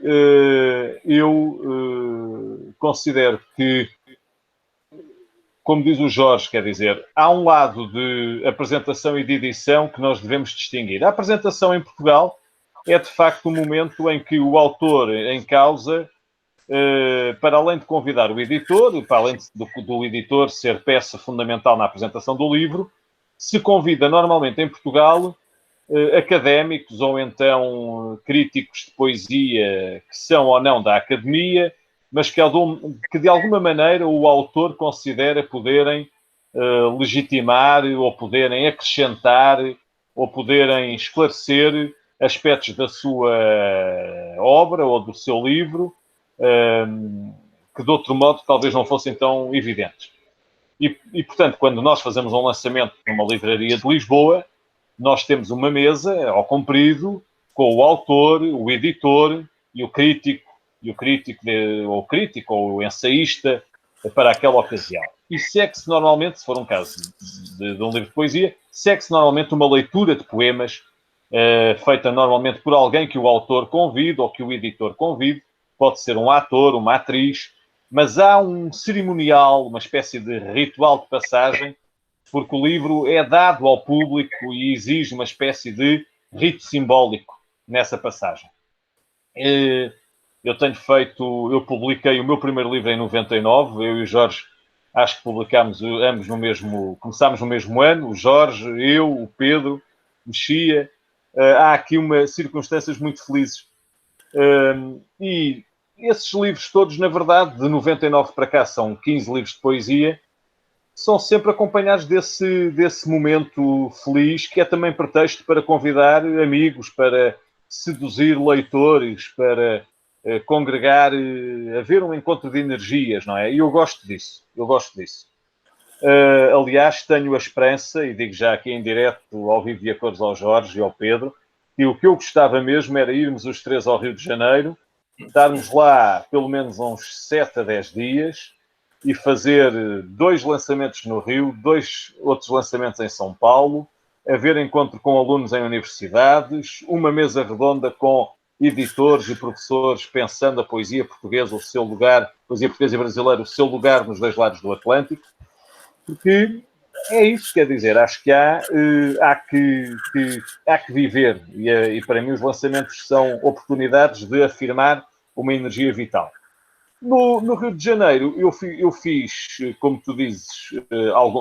eu considero que, como diz o Jorge, quer dizer, há um lado de apresentação e de edição que nós devemos distinguir. A apresentação em Portugal é, de facto, um momento em que o autor em causa, para além de convidar o editor, para além do editor ser peça fundamental na apresentação do livro, se convida normalmente em Portugal académicos ou então críticos de poesia que são ou não da academia, mas que de alguma maneira o autor considera poderem legitimar ou poderem acrescentar ou poderem esclarecer aspectos da sua obra ou do seu livro que de outro modo talvez não fossem tão evidentes. E, portanto, quando nós fazemos um lançamento numa livraria de Lisboa, nós temos uma mesa ao comprido com o autor, o editor e o crítico, ou o ensaísta para aquela ocasião. E segue-se normalmente, se for um caso de um livro de poesia, segue-se normalmente uma leitura de poemas feita normalmente por alguém que o autor convide ou que o editor convide. Pode ser um ator, uma atriz, mas há um cerimonial, uma espécie de ritual de passagem, porque o livro é dado ao público e exige uma espécie de rito simbólico nessa passagem. Eu publiquei o meu primeiro livro em 99, eu e o Jorge, acho que publicámos ambos começámos no mesmo ano, o Jorge, eu, o Pedro, Mexia. Há aqui circunstâncias muito felizes. E esses livros todos, na verdade, de 99 para cá, são 15 livros de poesia, são sempre acompanhados desse momento feliz, que é também pretexto para convidar amigos, para seduzir leitores, para congregar, haver um encontro de energias, não é? E eu gosto disso. Aliás, tenho a esperança, e digo já aqui em direto, ao vivo e a cores ao Jorge e ao Pedro, que o que eu gostava mesmo era irmos os três ao Rio de Janeiro, darmos lá pelo menos uns 7 a 10 dias e fazer 2 lançamentos no Rio, 2 outros lançamentos em São Paulo, haver encontro com alunos em universidades, uma mesa redonda com editores e professores pensando a poesia portuguesa, o seu lugar, poesia portuguesa e brasileira, o seu lugar nos dois lados do Atlântico, porque é isso, quer dizer, acho que há que viver e para mim os lançamentos são oportunidades de afirmar uma energia vital. No Rio de Janeiro eu fiz, como tu dizes,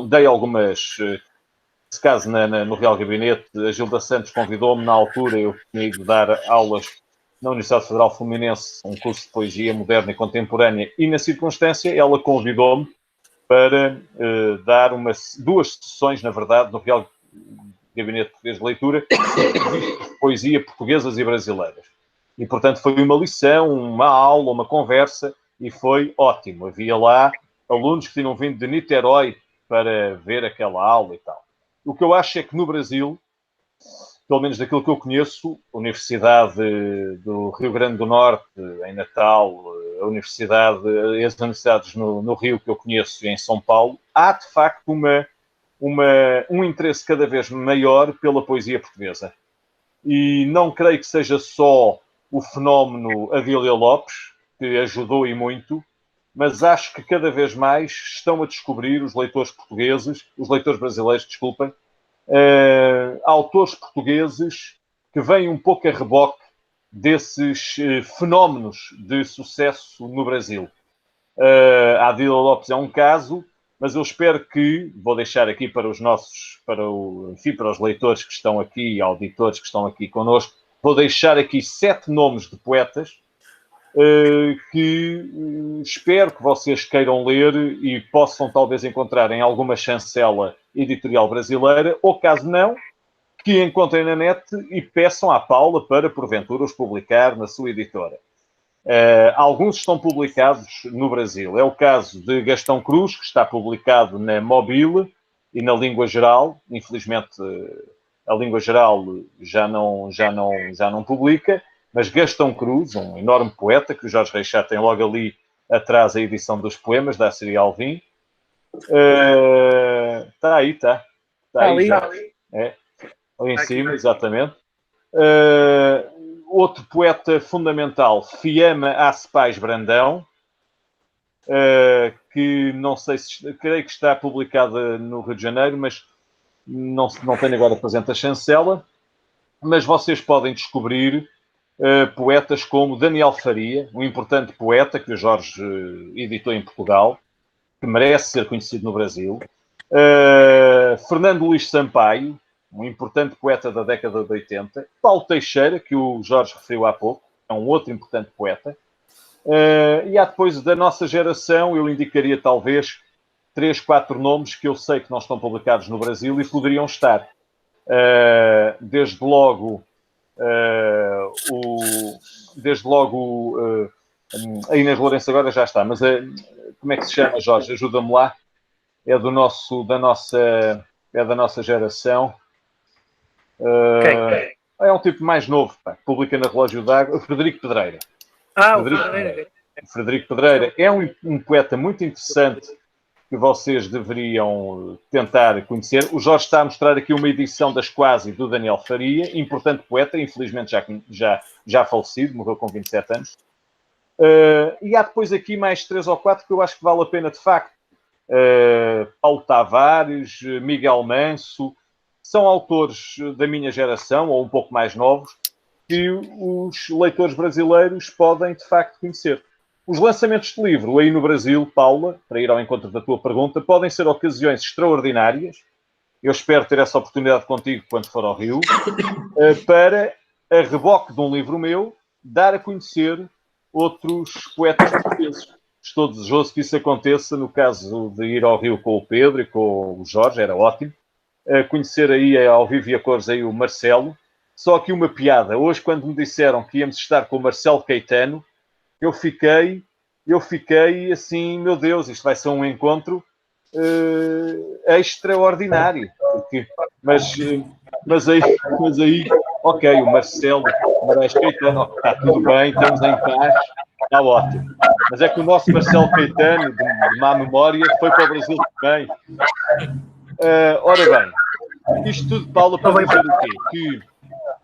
dei algumas, nesse caso no Real Gabinete, a Gilda Santos convidou-me na altura, eu tinha ido dar aulas na Universidade Federal Fluminense, um curso de poesia moderna e contemporânea, e na circunstância ela convidou-me para dar duas sessões, na verdade, no Real Gabinete Português de Leitura, de poesia portuguesas e brasileiras. E, portanto, foi uma lição, uma aula, uma conversa, e foi ótimo. Havia lá alunos que tinham vindo de Niterói para ver aquela aula e tal. O que eu acho é que no Brasil, pelo menos daquilo que eu conheço, a Universidade do Rio Grande do Norte, em Natal, as universidades no Rio que eu conheço e em São Paulo, há de facto um interesse cada vez maior pela poesia portuguesa. E não creio que seja só o fenómeno Adília Lopes, que ajudou e muito, mas acho que cada vez mais estão a descobrir os leitores brasileiros, desculpem, autores portugueses que vêm um pouco a reboque desses fenómenos de sucesso no Brasil. A Adília Lopes é um caso, mas eu espero que, vou deixar aqui para os leitores que estão aqui, auditores que estão aqui connosco, vou deixar aqui 7 nomes de poetas que espero que vocês queiram ler e possam talvez encontrar em alguma chancela editorial brasileira, ou caso não, que encontrem na net e peçam à Paula para, porventura, os publicar na sua editora. Alguns estão publicados no Brasil. É o caso de Gastão Cruz, que está publicado na Mobile e na Língua Geral. Infelizmente, a Língua Geral já não publica, mas Gastão Cruz, um enorme poeta, que o Jorge Reixá tem logo ali atrás a edição dos poemas da Assíria Alvim. Está aí, está aí já. Ali em cima, exatamente. Outro poeta fundamental, Fiamma Acepais Brandão, que não sei se... Creio que está publicada no Rio de Janeiro, mas não tenho agora presente a chancela. Mas vocês podem descobrir poetas como Daniel Faria, um importante poeta que o Jorge editou em Portugal, que merece ser conhecido no Brasil. Fernando Luís Sampaio, um importante poeta da década de 80. Paulo Teixeira, que o Jorge referiu há pouco, é um outro importante poeta. E há depois da nossa geração, eu indicaria talvez 3, 4 nomes que eu sei que não estão publicados no Brasil e poderiam estar. Desde logo a Inês Lourenço agora já está, mas como é que se chama, Jorge? Ajuda-me lá. É da nossa geração. É um tipo mais novo, pá, que publica na Relógio d'Água. Frederico Pedreira. Frederico Pedreira é um poeta muito interessante que vocês deveriam tentar conhecer. O Jorge está a mostrar aqui uma edição das Quase do Daniel Faria, importante poeta, infelizmente já falecido, morreu com 27 anos. E há depois aqui mais 3 ou 4 que eu acho que vale a pena de facto. Paulo Tavares, Miguel Manso, são autores da minha geração, ou um pouco mais novos, que os leitores brasileiros podem de facto conhecer. Os lançamentos de livro aí no Brasil, Paula, para ir ao encontro da tua pergunta, podem ser ocasiões extraordinárias. Eu espero ter essa oportunidade contigo quando for ao Rio, para, a reboque de um livro meu, dar a conhecer outros poetas portugueses. Estou desejoso que isso aconteça no caso de ir ao Rio com o Pedro e com o Jorge, era ótimo. Conhecer aí ao vivo e a cores aí o Marcelo. Só aqui uma piada. Hoje, quando me disseram que íamos estar com o Marcelo Caetano, eu fiquei assim, meu Deus, isto vai ser um encontro extraordinário. Mas aí, ok, o Marcelo Moraes Caetano, está tudo bem, estamos em paz, está ótimo. Mas é que o nosso Marcelo Caetano, de má memória, foi para o Brasil também. Ora bem, isto tudo, Paulo, para dizer o quê? Que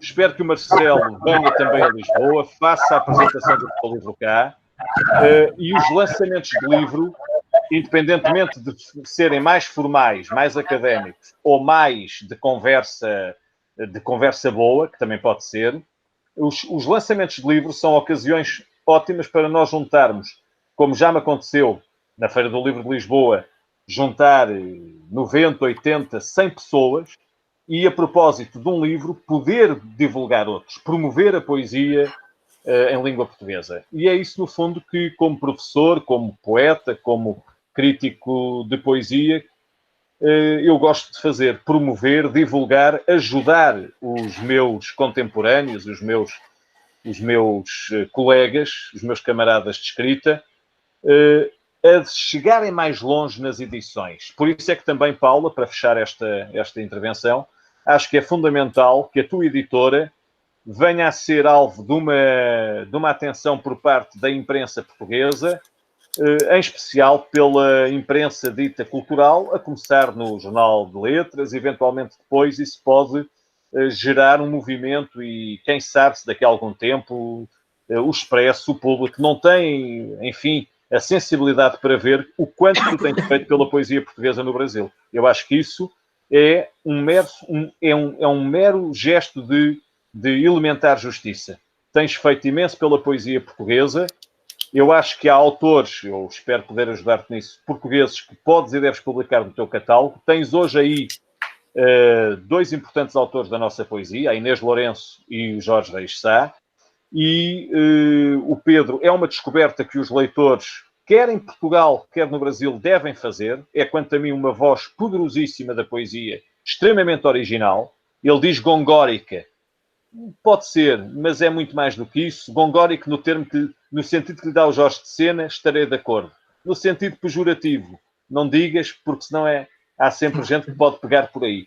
espero que o Marcelo venha também a Lisboa, faça a apresentação do seu livro cá, e os lançamentos de livro, independentemente de serem mais formais, mais académicos, ou mais de conversa boa, que também pode ser, os lançamentos de livro são ocasiões ótimas para nós juntarmos, como já me aconteceu na Feira do Livro de Lisboa, juntar 90, 80, 100 pessoas e, a propósito de um livro, poder divulgar outros, promover a poesia em língua portuguesa. E é isso, no fundo, que, como professor, como poeta, como crítico de poesia, eu gosto de fazer, promover, divulgar, ajudar os meus contemporâneos, os meus colegas, os meus camaradas de escrita, a chegarem mais longe nas edições. Por isso é que também, Paula, para fechar esta intervenção, acho que é fundamental que a tua editora venha a ser alvo de uma atenção por parte da imprensa portuguesa, em especial pela imprensa dita cultural, a começar no Jornal de Letras, eventualmente depois isso pode gerar um movimento e, quem sabe, se daqui a algum tempo o Expresso, o Público, não tem, enfim, a sensibilidade para ver o quanto tu tens feito pela poesia portuguesa no Brasil. Eu acho que isso é um mero gesto de elementar justiça. Tens feito imenso pela poesia portuguesa. Eu acho que há autores, eu espero poder ajudar-te nisso, portugueses, que podes e deves publicar no teu catálogo. Tens hoje aí dois importantes autores da nossa poesia, a Inês Lourenço e o Jorge Reis Sá. E o Pedro é uma descoberta que os leitores, quer em Portugal, quer no Brasil, devem fazer. É, quanto a mim, uma voz poderosíssima da poesia, extremamente original. Ele diz gongórica. Pode ser, mas é muito mais do que isso. Gongórico no sentido que lhe dá o Jorge de Sena, estarei de acordo. No sentido pejorativo, não digas, porque senão há sempre gente que pode pegar por aí.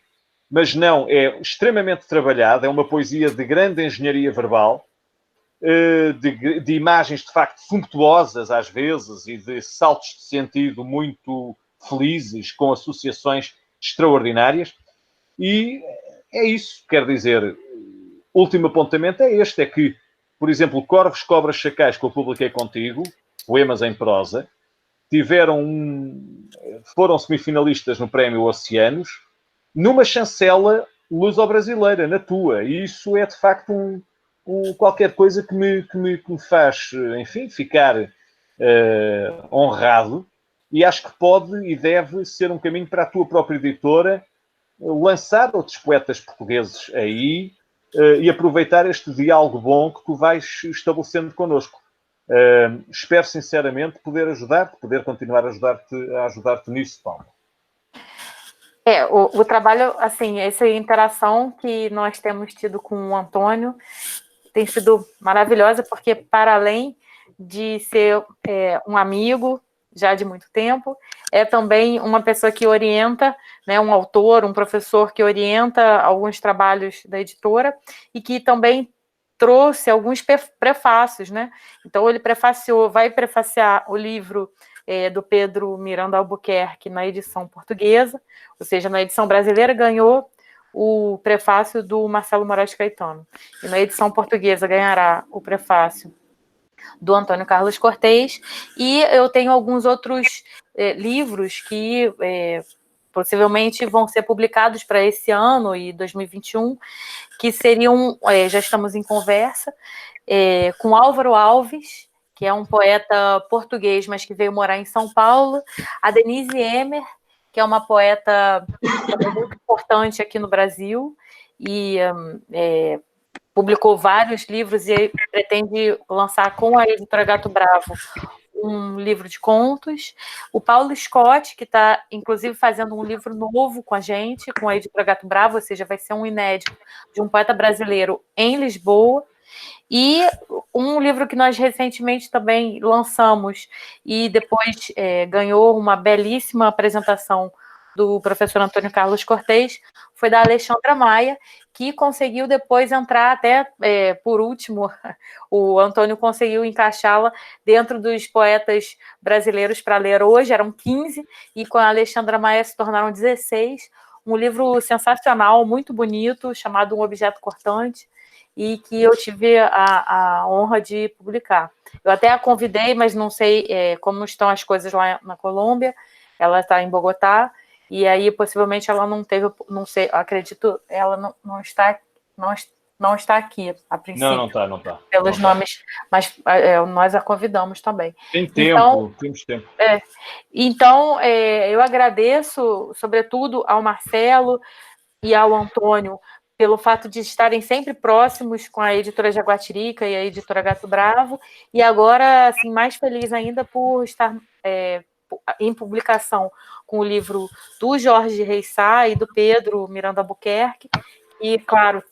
Mas não, é extremamente trabalhada, é uma poesia de grande engenharia verbal, de imagens de facto sumptuosas às vezes e de saltos de sentido muito felizes, com associações extraordinárias. E é isso, quer dizer, o último apontamento é este, é que, por exemplo, Corvos, Cobras, Chacais, que eu publiquei contigo, poemas em prosa, foram semifinalistas no Prémio Oceanos, numa chancela luso-brasileira, na tua. E isso é, de facto, qualquer coisa que me faz, enfim, ficar honrado. E acho que pode e deve ser um caminho para a tua própria editora lançar outros poetas portugueses aí e aproveitar este diálogo bom que tu vais estabelecendo connosco. Espero sinceramente poder ajudar-te, poder continuar a ajudar-te nisso, Paulo. O trabalho, assim, essa interação que nós temos tido com o Antônio tem sido maravilhosa, porque para além de ser um amigo já de muito tempo, é também uma pessoa que orienta, né, um autor, um professor que orienta alguns trabalhos da editora e que também trouxe alguns prefácios, né? Então ele vai prefaciar o livro do Pedro Miranda Albuquerque na edição portuguesa, ou seja, na edição brasileira ganhou o prefácio do Marcelo Moraes Caetano. E na edição portuguesa ganhará o prefácio do Antônio Carlos Cortez. E eu tenho alguns outros livros que possivelmente vão ser publicados para esse ano e 2021, que seriam, já estamos em conversa, com Álvaro Alves, que é um poeta português, mas que veio morar em São Paulo, a Denise Emer, que é uma poeta muito importante aqui no Brasil, e publicou vários livros e pretende lançar com a editora Gato Bravo um livro de contos. O Paulo Scott, que está, inclusive, fazendo um livro novo com a gente, com a editora Gato Bravo, ou seja, vai ser um inédito de um poeta brasileiro em Lisboa. E um livro que nós recentemente também lançamos e depois ganhou uma belíssima apresentação do professor Antônio Carlos Cortez, foi da Alexandra Maia, que conseguiu depois entrar até, por último, o Antônio conseguiu encaixá-la dentro dos poetas brasileiros para ler hoje, eram 15, e com a Alexandra Maia se tornaram 16, um livro sensacional, muito bonito, chamado Um Objeto Cortante, e que eu tive a honra de publicar. Eu até a convidei, mas não sei como estão as coisas lá na Colômbia, ela está em Bogotá, e aí possivelmente ela não teve, não sei, acredito, ela não está aqui, a princípio. Não está. Pelos nomes, mas nós a convidamos também. Tem tempo, temos tempo. Então, eu agradeço, sobretudo, ao Marcelo e ao Antônio, pelo fato de estarem sempre próximos com a editora Jaguatirica e a editora Gato Bravo, e agora, assim, mais feliz ainda por estar em publicação com o livro do Jorge Reissá e do Pedro Miranda Albuquerque, e, claro,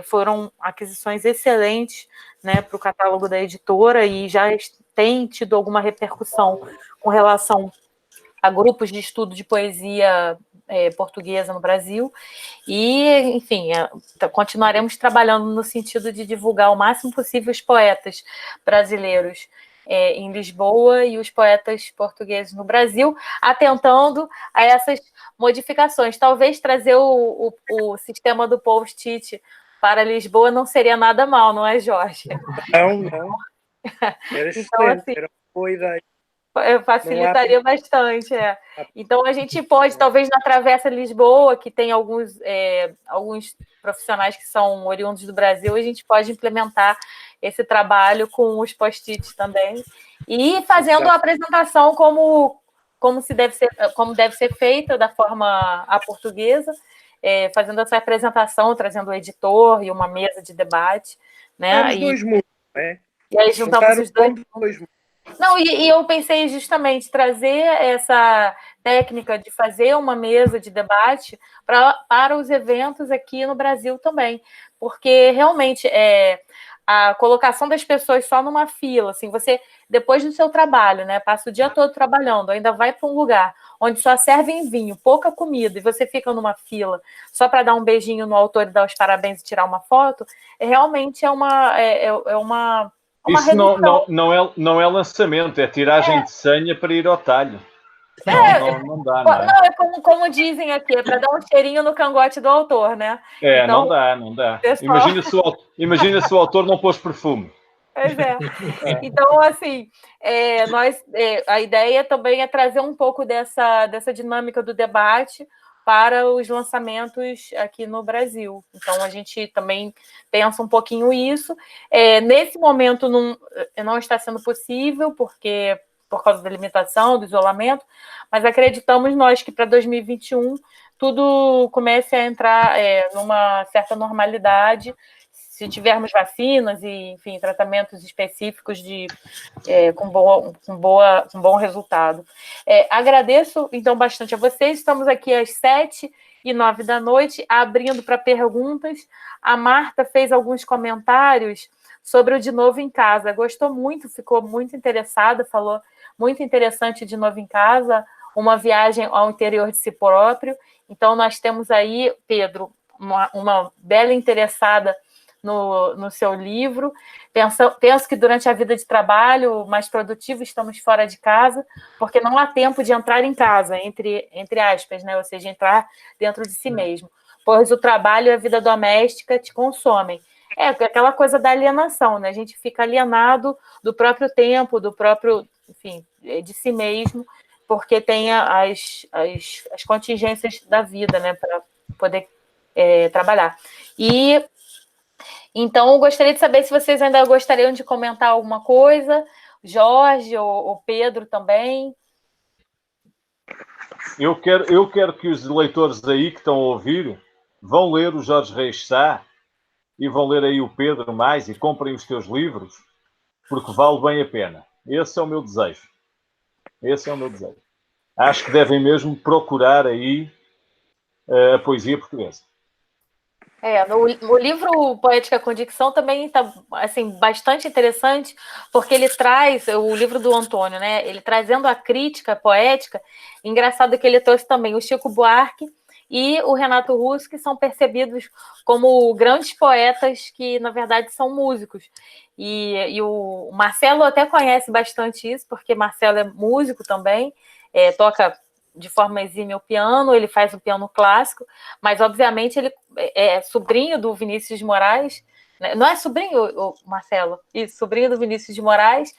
foram aquisições excelentes, né, para o catálogo da editora, e já tem tido alguma repercussão com relação a grupos de estudo de poesia portuguesa no Brasil, e, enfim, continuaremos trabalhando no sentido de divulgar o máximo possível os poetas brasileiros em Lisboa e os poetas portugueses no Brasil, atentando a essas modificações. Talvez trazer o sistema do post-it para Lisboa não seria nada mal, não é, Jorge? Não. Era excelente, então, assim, era uma boa ideia. Facilitaria bastante, Então, a gente pode, talvez na Travessa Lisboa, que tem alguns profissionais que são oriundos do Brasil, a gente pode implementar esse trabalho com os post-its também, e fazendo a apresentação como deve ser feita, da forma à portuguesa, fazendo essa apresentação, trazendo o editor e uma mesa de debate, né? Os dois mundos, né? E aí juntamos os dois mundos. Não, e eu pensei justamente trazer essa técnica de fazer uma mesa de debate para os eventos aqui no Brasil também, porque realmente a colocação das pessoas só numa fila, assim, você, depois do seu trabalho, né, passa o dia todo trabalhando, ainda vai para um lugar onde só servem vinho, pouca comida, e você fica numa fila só para dar um beijinho no autor e dar os parabéns e tirar uma foto, realmente é uma isso não é lançamento, é tiragem de senha para ir ao talho. Não dá, não é? Não, é como dizem aqui, é para dar um cheirinho no cangote do autor, né? Então, não dá. Pessoal... Imagina se o autor não pôs perfume. Pois é. Então, assim, a ideia também é trazer um pouco dessa dinâmica do debate para os lançamentos aqui no Brasil. Então, a gente também pensa um pouquinho isso. Nesse momento, não está sendo possível, porque por causa da limitação, do isolamento, mas acreditamos nós que para 2021 tudo comece a entrar numa certa normalidade, se tivermos vacinas e, enfim, tratamentos específicos com bom resultado. Agradeço, então, bastante a vocês. Estamos aqui às 7h09 da noite, abrindo para perguntas. A Marta fez alguns comentários sobre o De Novo em Casa. Gostou muito, ficou muito interessada, falou muito interessante De Novo em Casa, uma viagem ao interior de si próprio. Então, nós temos aí, Pedro, uma bela interessada no seu livro. Penso que durante a vida de trabalho mais produtivo estamos fora de casa, porque não há tempo de entrar em casa, entre aspas, né? Ou seja, entrar dentro de si mesmo, pois o trabalho e a vida doméstica te consomem. Aquela coisa da alienação, né? A gente fica alienado do próprio tempo, do próprio, enfim, de si mesmo, porque tem as contingências da vida, né? Para poder trabalhar. Então, eu gostaria de saber se vocês ainda gostariam de comentar alguma coisa, Jorge ou Pedro também. Eu quero que os leitores aí que estão a ouvir vão ler o Jorge Reis Sá e vão ler aí o Pedro mais e comprem os teus livros, porque vale bem a pena. Esse é o meu desejo. Acho que devem mesmo procurar aí a poesia portuguesa. No livro Poética com Dicção também está assim, bastante interessante, porque ele traz, o livro do Antônio, né? Ele trazendo a crítica poética, engraçado que ele trouxe também o Chico Buarque e o Renato Russo, que são percebidos como grandes poetas que, na verdade, são músicos. E o Marcelo até conhece bastante isso, porque Marcelo é músico também, toca de forma exímia o piano, ele faz o piano clássico, mas, obviamente, ele é sobrinho do Vinícius de Moraes, né? Não é sobrinho, Marcelo? Isso, sobrinho do Vinícius de Moraes,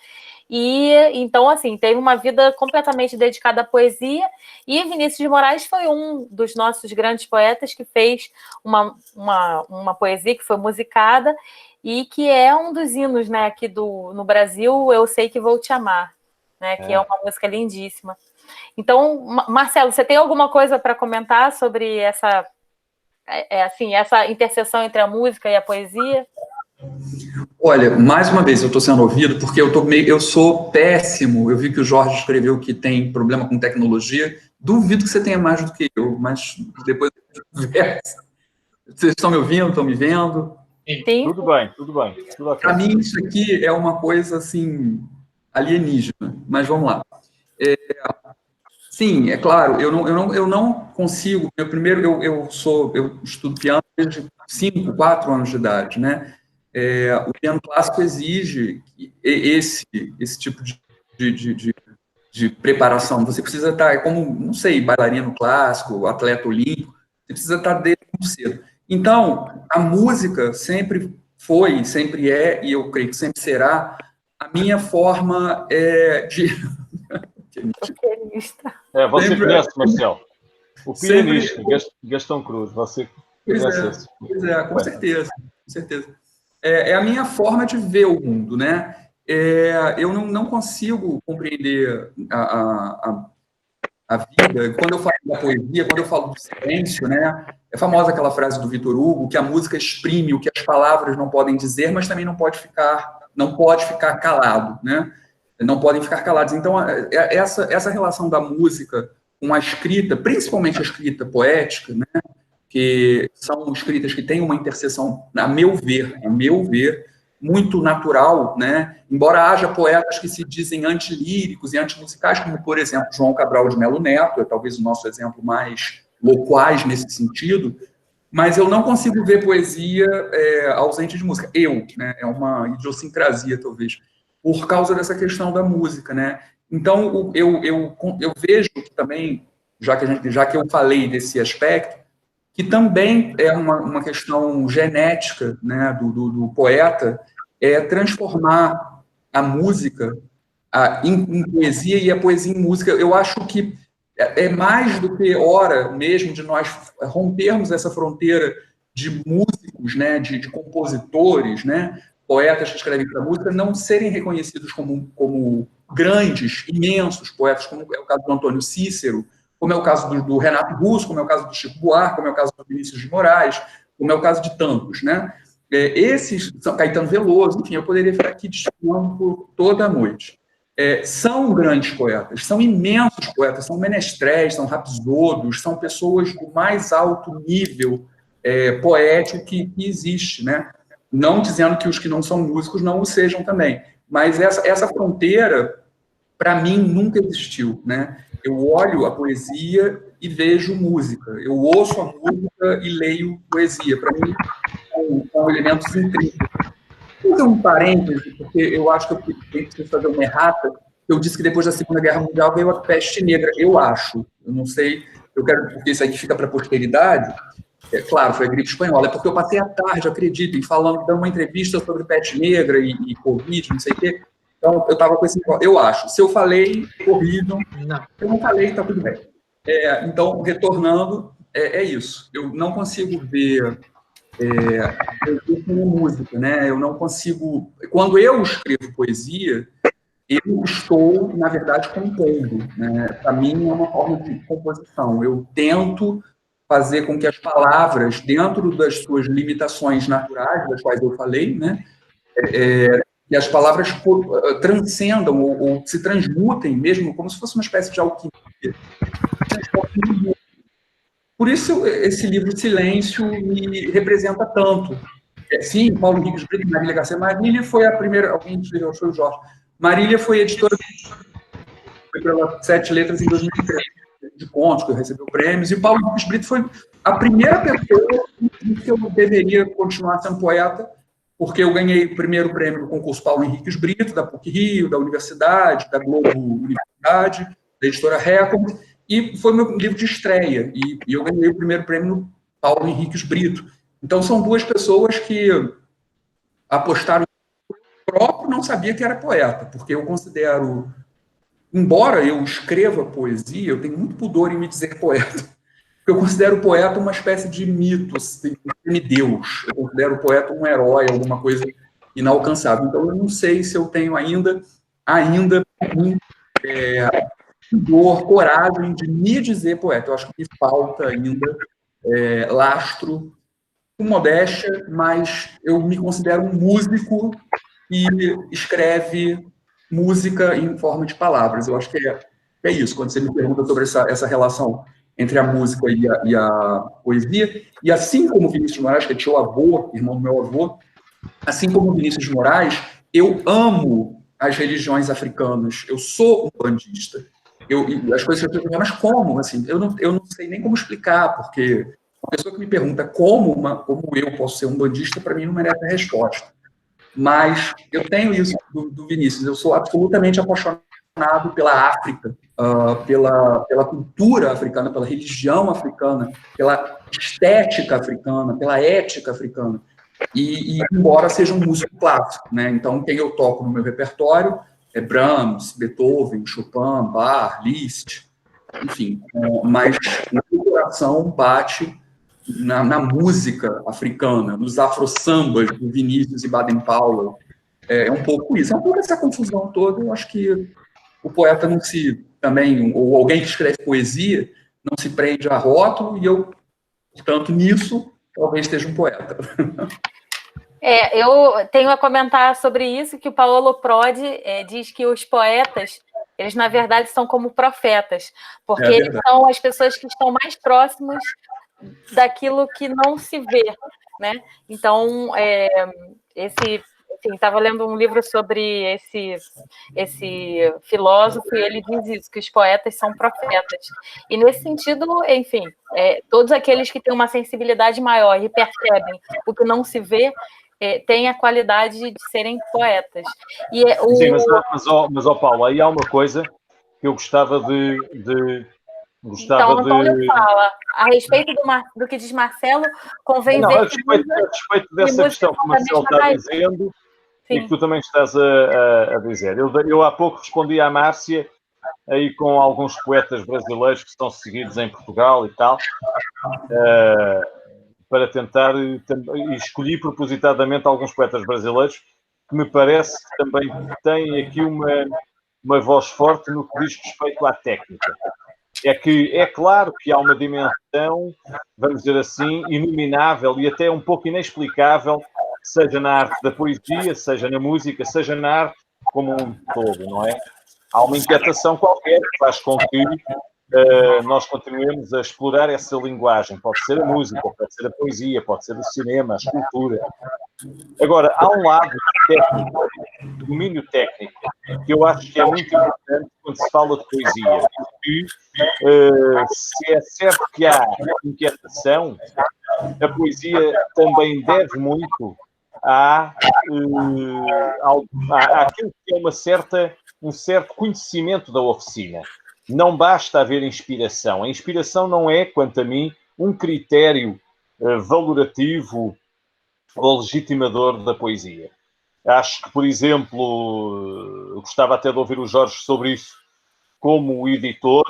e, então, assim, teve uma vida completamente dedicada à poesia, e Vinícius de Moraes foi um dos nossos grandes poetas que fez uma poesia que foi musicada, e que é um dos hinos, né, aqui no Brasil, Eu Sei Que Vou Te Amar, né, que é uma música lindíssima. Então, Marcelo, você tem alguma coisa para comentar sobre essa interseção entre a música e a poesia? Olha, mais uma vez, eu estou sendo ouvido porque eu sou péssimo. Eu vi que o Jorge escreveu que tem problema com tecnologia. Duvido que você tenha mais do que eu, mas depois vocês estão me ouvindo, estão me vendo? Sim. Tudo bem, tudo bem. Tudo ok. Para mim, isso aqui é uma coisa, assim, alienígena. Mas vamos lá. Sim, é claro, eu não consigo. Eu estudo piano desde 5, 4 anos de idade, né? O piano clássico exige esse tipo de preparação. Você precisa estar, como, não sei, bailarino clássico, atleta olímpico, você precisa estar desde muito cedo. Então, a música sempre foi, sempre é, e eu creio que sempre será, a minha forma de... Pianista. Você Sempre conhece, Marcelo? O pianista, sempre... Gastão Cruz, você Pois conhece esse? com certeza, com certeza. É a minha forma de ver o mundo, né? Eu não consigo compreender a vida. Quando eu falo da poesia, quando eu falo do silêncio, né? É famosa aquela frase do Victor Hugo, que a música exprime o que as palavras não podem dizer, mas também não pode ficar calado, né? Não podem ficar calados. Então, essa relação da música com a escrita, principalmente a escrita poética, né? Que são escritas que têm uma interseção, a meu ver, muito natural, né? Embora haja poetas que se dizem antilíricos e antimusicais, como, por exemplo, João Cabral de Melo Neto, é talvez o nosso exemplo mais loquaz nesse sentido, mas eu não consigo ver poesia ausente de música. Né? É uma idiosincrasia, talvez, por causa dessa questão da música, né? Então, eu vejo que também, já que eu falei desse aspecto, que também é uma questão genética, né, do poeta, transformar a música em poesia e a poesia em música. Eu acho que é mais do que hora mesmo de nós rompermos essa fronteira de músicos, né, de compositores, né, poetas que escrevem para música, não serem reconhecidos como grandes, imensos poetas, como é o caso do Antônio Cícero, como é o caso do Renato Russo, como é o caso do Chico Buarque, como é o caso do Vinícius de Moraes, como é o caso de tantos, né? Esses, Caetano Veloso, enfim, eu poderia ficar aqui desfilando por toda a noite. São grandes poetas, são imensos poetas, são menestréis, são rapsodos, são pessoas do mais alto nível poético que existe, né? Não dizendo que os que não são músicos não o sejam também, mas essa fronteira, para mim, nunca existiu, né? Eu olho a poesia e vejo música. Eu ouço a música e leio poesia. Para mim, são elementos intrínsecos. Vou fazer um parêntese, porque eu acho que eu preciso fazer uma errata. Eu disse que depois da Segunda Guerra Mundial veio a peste negra. Eu acho. Eu não sei. Eu quero, porque isso aqui fica para a posteridade. Claro, foi a gripe espanhola. É porque eu passei a tarde, acreditem, dando uma entrevista sobre peste negra e Covid, não sei o quê. Então, eu estava com esse... Eu acho. Se eu falei, corrijam. Se eu não falei, está tudo bem. Então, retornando, é isso. Eu não consigo ver como música, né? Eu não consigo... Quando eu escrevo poesia, eu estou, na verdade, compondo, né? Para mim, é uma forma de composição. Eu tento fazer com que as palavras, dentro das suas limitações naturais, das quais eu falei, né? E as palavras transcendam ou se transmutem mesmo, como se fosse uma espécie de alquimia. Por isso, esse livro Silêncio me representa tanto. Sim, Paulo Henrique Brito, Marília Garcia. Marília foi a primeira... Alguém escreveu, foi o Jorge. Marília foi editora pela 7 Letras em 2003, de contos, que recebeu prêmios, e Paulo Henrique Brito foi a primeira pessoa que eu deveria continuar sendo poeta, porque eu ganhei o primeiro prêmio no concurso Paulo Henrique Brito, da PUC-Rio, da Universidade, da Globo Universidade, da editora Record, e foi meu livro de estreia, e eu ganhei o primeiro prêmio no Paulo Henrique Brito. Então, são duas pessoas que apostaram. Eu próprio não sabia que era poeta, porque eu considero, embora eu escreva poesia, eu tenho muito pudor em me dizer poeta. Eu considero o poeta uma espécie de mito, semideus. Eu considero o poeta um herói, alguma coisa inalcançável. Então, eu não sei se eu tenho ainda pudor, coragem de me dizer poeta. Eu acho que me falta ainda lastro com modéstia, mas eu me considero um músico que escreve música em forma de palavras. Eu acho que é isso, quando você me pergunta sobre essa relação entre a música e a poesia. E assim como Vinícius de Moraes, que é tio avô, irmão do meu avô, assim como Vinícius de Moraes, eu amo as religiões africanas. Eu sou um bandista. As coisas que eu pergunto, mas como? Assim, eu não sei nem como explicar, porque uma pessoa que me pergunta como eu posso ser um bandista, para mim não merece a resposta. Mas eu tenho isso do Vinícius. Eu sou absolutamente apaixonado pela África, pela cultura africana, pela religião africana, pela estética africana, pela ética africana. E embora seja um músico clássico, né? Então, quem eu toco no meu repertório é Brahms, Beethoven, Chopin, Bach, Liszt, enfim. Mas o meu coração bate na música africana, nos afro-sambas do Vinícius e Baden-Powell. É um pouco isso. É um pouco essa confusão toda. Eu acho que o poeta não se também, ou alguém que escreve poesia, não se prende a rótulo, e eu, portanto, nisso, talvez seja um poeta. Eu tenho a comentar sobre isso, que o Paolo Prodi diz que os poetas, eles, na verdade, são como profetas, porque eles são as pessoas que estão mais próximas daquilo que não se vê, né? Então, estava lendo um livro sobre esse filósofo, e ele diz isso, que os poetas são profetas. E nesse sentido, enfim, todos aqueles que têm uma sensibilidade maior e percebem o que não se vê, têm a qualidade de serem poetas. Sim, mas Paulo, aí há uma coisa que eu gostava de Então, Antônio fala, a respeito do que diz Marcelo, convém ver... A respeito dessa questão que o Marcelo está dizendo, sim, e que tu também estás a dizer. Eu há pouco respondi à Márcia, aí com alguns poetas brasileiros que estão seguidos em Portugal e tal, para tentar, e escolhi propositadamente alguns poetas brasileiros que me parece que também têm aqui uma voz forte no que diz respeito à técnica. É claro que há uma dimensão, vamos dizer assim, inominável e até um pouco inexplicável, seja na arte da poesia, seja na música, seja na arte como um todo, não é? Há uma inquietação qualquer que faz com que nós continuemos a explorar essa linguagem. Pode ser a música, pode ser a poesia, pode ser o cinema, a escultura. Agora, há um lado técnico, domínio técnico, que eu acho que é muito importante quando se fala de poesia. Porque, se é certo que há inquietação, a poesia também deve muito àquilo que é um certo conhecimento da oficina. Não basta haver inspiração. A inspiração não é, quanto a mim, um critério valorativo ou legitimador da poesia. Acho que, por exemplo, gostava até de ouvir o Jorge sobre isso, como editor.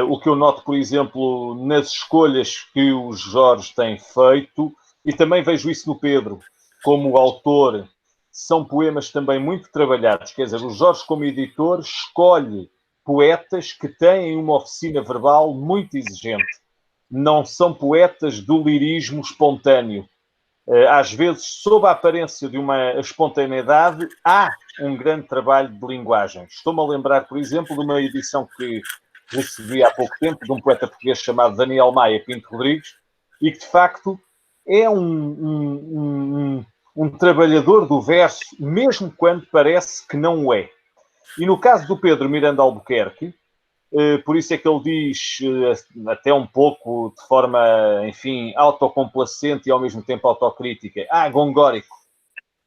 O que eu noto, por exemplo, nas escolhas que o Jorge tem feito, e também vejo isso no Pedro, como autor, são poemas também muito trabalhados. Quer dizer, o Jorge, como editor, escolhe poetas que têm uma oficina verbal muito exigente. Não são poetas do lirismo espontâneo. Às vezes, sob a aparência de uma espontaneidade, há um grande trabalho de linguagem. Estou-me a lembrar, por exemplo, de uma edição que recebi há pouco tempo, de um poeta português chamado Daniel Maia Pinto Rodrigues, e que, de facto, é um trabalhador do verso, mesmo quando parece que não o é. E no caso do Pedro Miranda Albuquerque, por isso é que ele diz, até um pouco de forma, enfim, autocomplacente e ao mesmo tempo autocrítica, gongórico.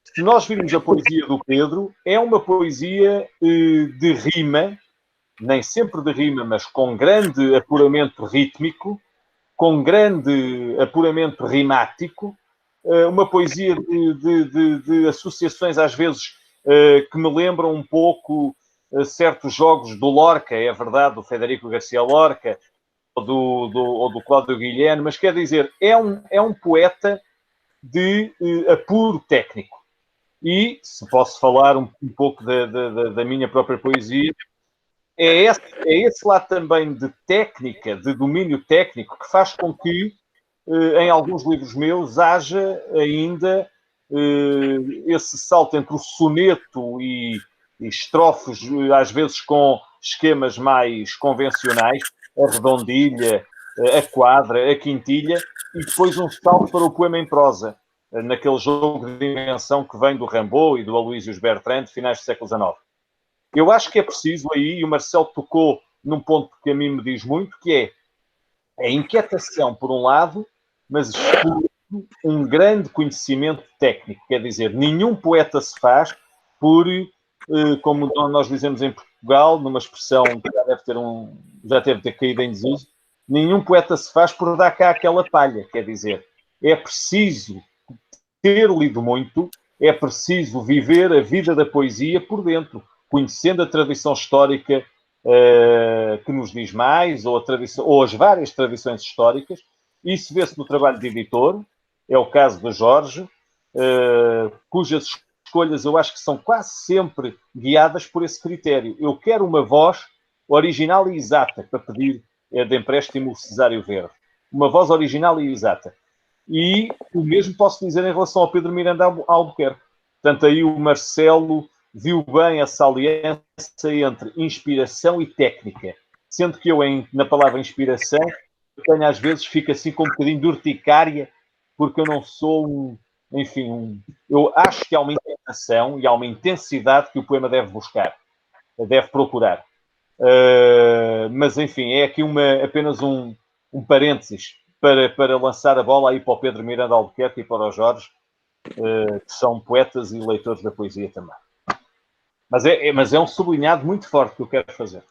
Se nós virmos a poesia do Pedro, é uma poesia de rima, nem sempre de rima, mas com grande apuramento rítmico, com grande apuramento rimático, uma poesia de associações, às vezes, que me lembram um pouco certos jogos do Lorca, é verdade, do Federico Garcia Lorca, ou do Cláudio Guilherme, mas quer dizer, é um poeta de apuro técnico. E, se posso falar um pouco da minha própria poesia, é esse lado também de técnica, de domínio técnico, que faz com que em alguns livros meus, haja ainda esse salto entre o soneto e estrofes, às vezes com esquemas mais convencionais, a redondilha, a quadra, a quintilha, e depois um salto para o poema em prosa, naquele jogo de invenção que vem do Rimbaud e do Aloysius Bertrand, de finais do século XIX. Eu acho que é preciso aí, e o Marcelo tocou num ponto que a mim me diz muito, que é a inquietação, por um lado, mas um grande conhecimento técnico. Quer dizer, nenhum poeta se faz por, como nós dizemos em Portugal, numa expressão que já deve ter caído em desuso, nenhum poeta se faz por dar cá aquela palha. Quer dizer, é preciso ter lido muito, é preciso viver a vida da poesia por dentro, conhecendo a tradição histórica que nos diz mais, ou as várias tradições históricas. Isso vê-se no trabalho de editor, é o caso do Jorge, cujas escolhas eu acho que são quase sempre guiadas por esse critério. Eu quero uma voz original e exata para pedir de empréstimo o Cesário Verde. Uma voz original e exata. E o mesmo posso dizer em relação ao Pedro Miranda Albuquerque. Portanto, aí o Marcelo viu bem essa aliança entre inspiração e técnica. Sendo que eu, na palavra inspiração, tenho às vezes, fico assim com um bocadinho de urticária, porque eu não sou eu acho que há uma intenção e há uma intensidade que o poema deve buscar, deve procurar. Mas, enfim, é aqui apenas um parênteses para lançar a bola aí para o Pedro Miranda Albuquerque e para o Jorge, que são poetas e leitores da poesia também. Mas é um sublinhado muito forte que eu quero fazer.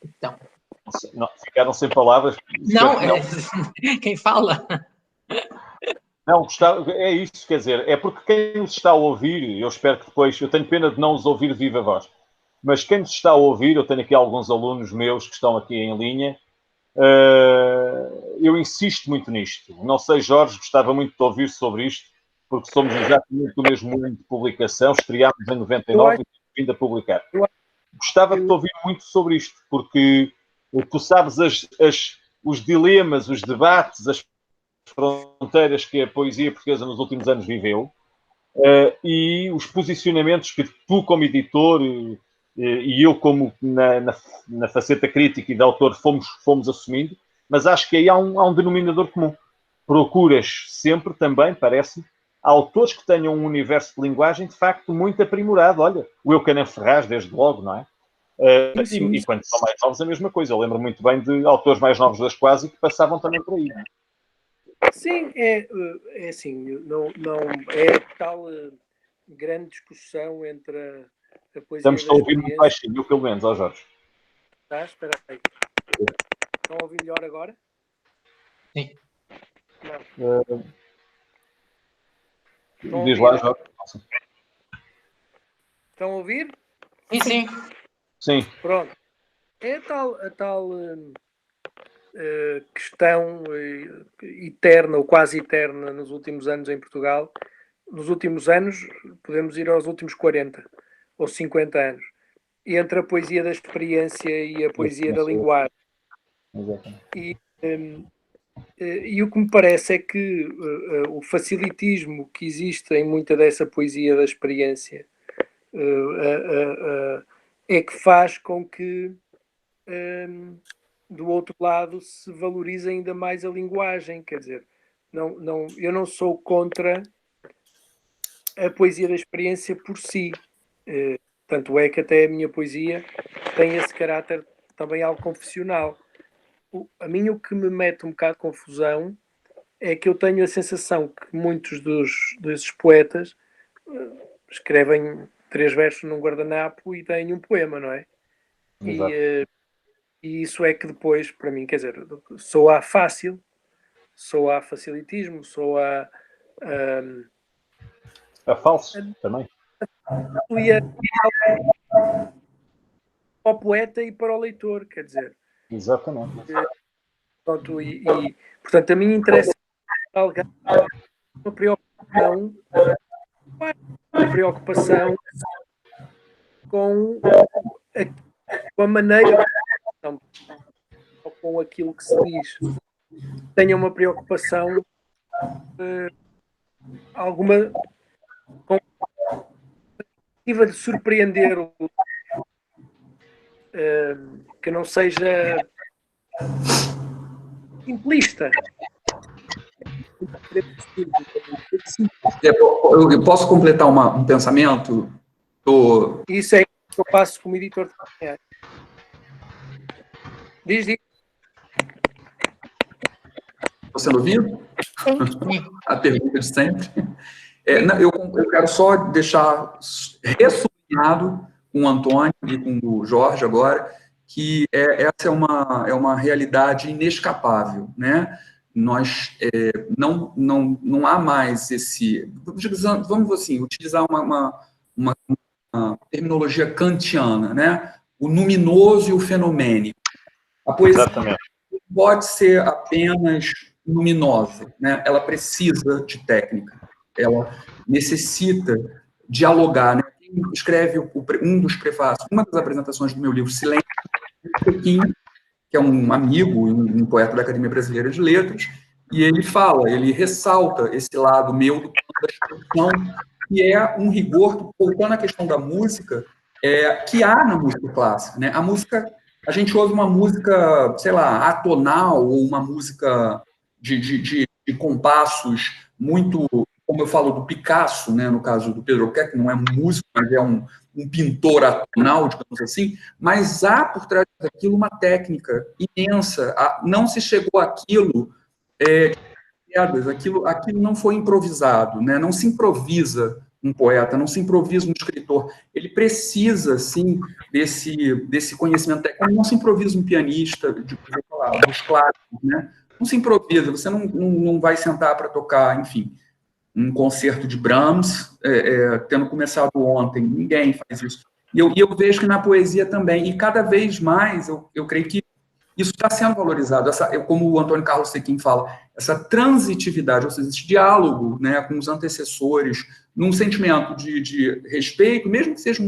Então. Não, ficaram sem palavras. Não, quem fala? Não, Gustavo, é isso, quer dizer, é porque quem nos está a ouvir, eu espero que depois, eu tenho pena de não os ouvir viva voz, mas quem nos está a ouvir, eu tenho aqui alguns alunos meus que estão aqui em linha, eu insisto muito nisto. Não sei, Jorge, gostava muito de ouvir sobre isto, porque somos exatamente do mesmo mundo de publicação, estreámos em 99 e temos vindo a publicar. Gostava de te ouvir muito sobre isto, porque tu sabes os dilemas, os debates, as fronteiras que a poesia portuguesa nos últimos anos viveu, e os posicionamentos que tu, como editor, e eu, como na faceta crítica e de autor, fomos assumindo, mas acho que aí há um denominador comum. Procuras sempre também, parece, autores que tenham um universo de linguagem de facto muito aprimorado. Olha, o Eucanã Ferraz, desde logo, não é? E quando são mais novos, a mesma coisa. Eu lembro muito bem de autores mais novos das Quase que passavam também por aí. Sim, é assim, não é tal grande discussão entre a poesia. Estamos a ouvir muito baixinho, pelo menos, ó Jorge. Tá, espera aí. Estão a ouvir melhor agora? Sim. Diz lá, Jorge. Estão a ouvir? Sim. Sim. Pronto. É a tal questão eterna ou quase eterna nos últimos anos em Portugal. Nos últimos anos, podemos ir aos últimos 40 ou 50 anos, entre a poesia da experiência e a poesia da linguagem. E o que me parece é que o facilitismo que existe em muita dessa poesia da experiência é que faz com que do outro lado se valorize ainda mais a linguagem. Quer dizer, eu não sou contra a poesia da experiência por si. Tanto é que até a minha poesia tem esse caráter também algo confessional. A mim o que me mete um bocado de confusão é que eu tenho a sensação que muitos desses poetas escrevem 3 versos num guardanapo e têm um poema, não é? E isso é que depois, para mim, quer dizer, soa fácil, soa facilitismo, soa falso também. Para o poeta e para o leitor, quer dizer. Exatamente. Portanto, a mim interessa uma preocupação com a maneira com aquilo que se diz, tenha uma preocupação alguma com a tentativa de surpreender, que não seja simplista. Eu posso completar um pensamento? Isso é que eu faço como editor de comentário. Diz. Estou sendo ouvido? Sim. A pergunta de sempre. Eu quero só deixar ressublinhado com o Antônio e com o Jorge agora, que essa é uma realidade inescapável, né? Nós não há mais esse... Vamos assim, utilizar uma terminologia kantiana, né? O luminoso e o fenomênico. A poesia Exatamente. pode ser apenas luminosa, né? Ela precisa de técnica, ela necessita dialogar, né? Quem escreve um dos prefácios, uma das apresentações do meu livro Silêncio, que é um amigo, um poeta da Academia Brasileira de Letras, e ele ressalta esse lado meu do campo da expressão, que é um rigor, voltando à questão da música, que há na música clássica, né? A gente ouve uma música, sei lá, atonal, ou uma música de compassos muito, como eu falo do Picasso, né, no caso do Pedro Albuquerque, que não é um músico, mas é um pintor atonal, digamos assim, mas há por trás daquilo uma técnica imensa. Não se chegou àquilo, aquilo não foi improvisado, né? Não se improvisa um poeta, não se improvisa um escritor. Ele precisa, sim, desse conhecimento técnico. Não se improvisa um pianista, dos clássicos, né? Não se improvisa, você não vai sentar para tocar, enfim, um concerto de Brahms, tendo começado ontem. Ninguém faz isso. E eu vejo que na poesia também, e cada vez mais, eu creio que isso está sendo valorizado, como o Antônio Carlos Sequim fala, essa transitividade, ou seja, esse diálogo, né, com os antecessores, num sentimento de respeito, mesmo que seja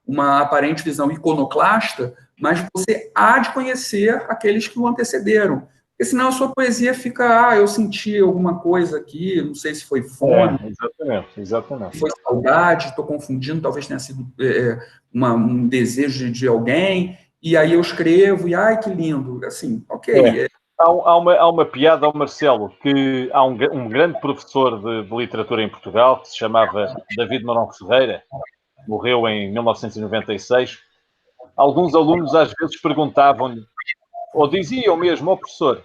uma aparente visão iconoclasta, mas você há de conhecer aqueles que o antecederam. Porque senão a sua poesia fica, eu senti alguma coisa aqui, não sei se foi fome, exatamente. foi saudade, estou confundindo, talvez tenha sido um desejo de alguém, e aí eu escrevo, e ai, que lindo, assim, ok. Há uma piada ao Marcelo, que há um grande professor de literatura em Portugal, que se chamava David Marão Ferreira, morreu em 1996. Alguns alunos às vezes perguntavam-lhe, ou diziam mesmo, professor,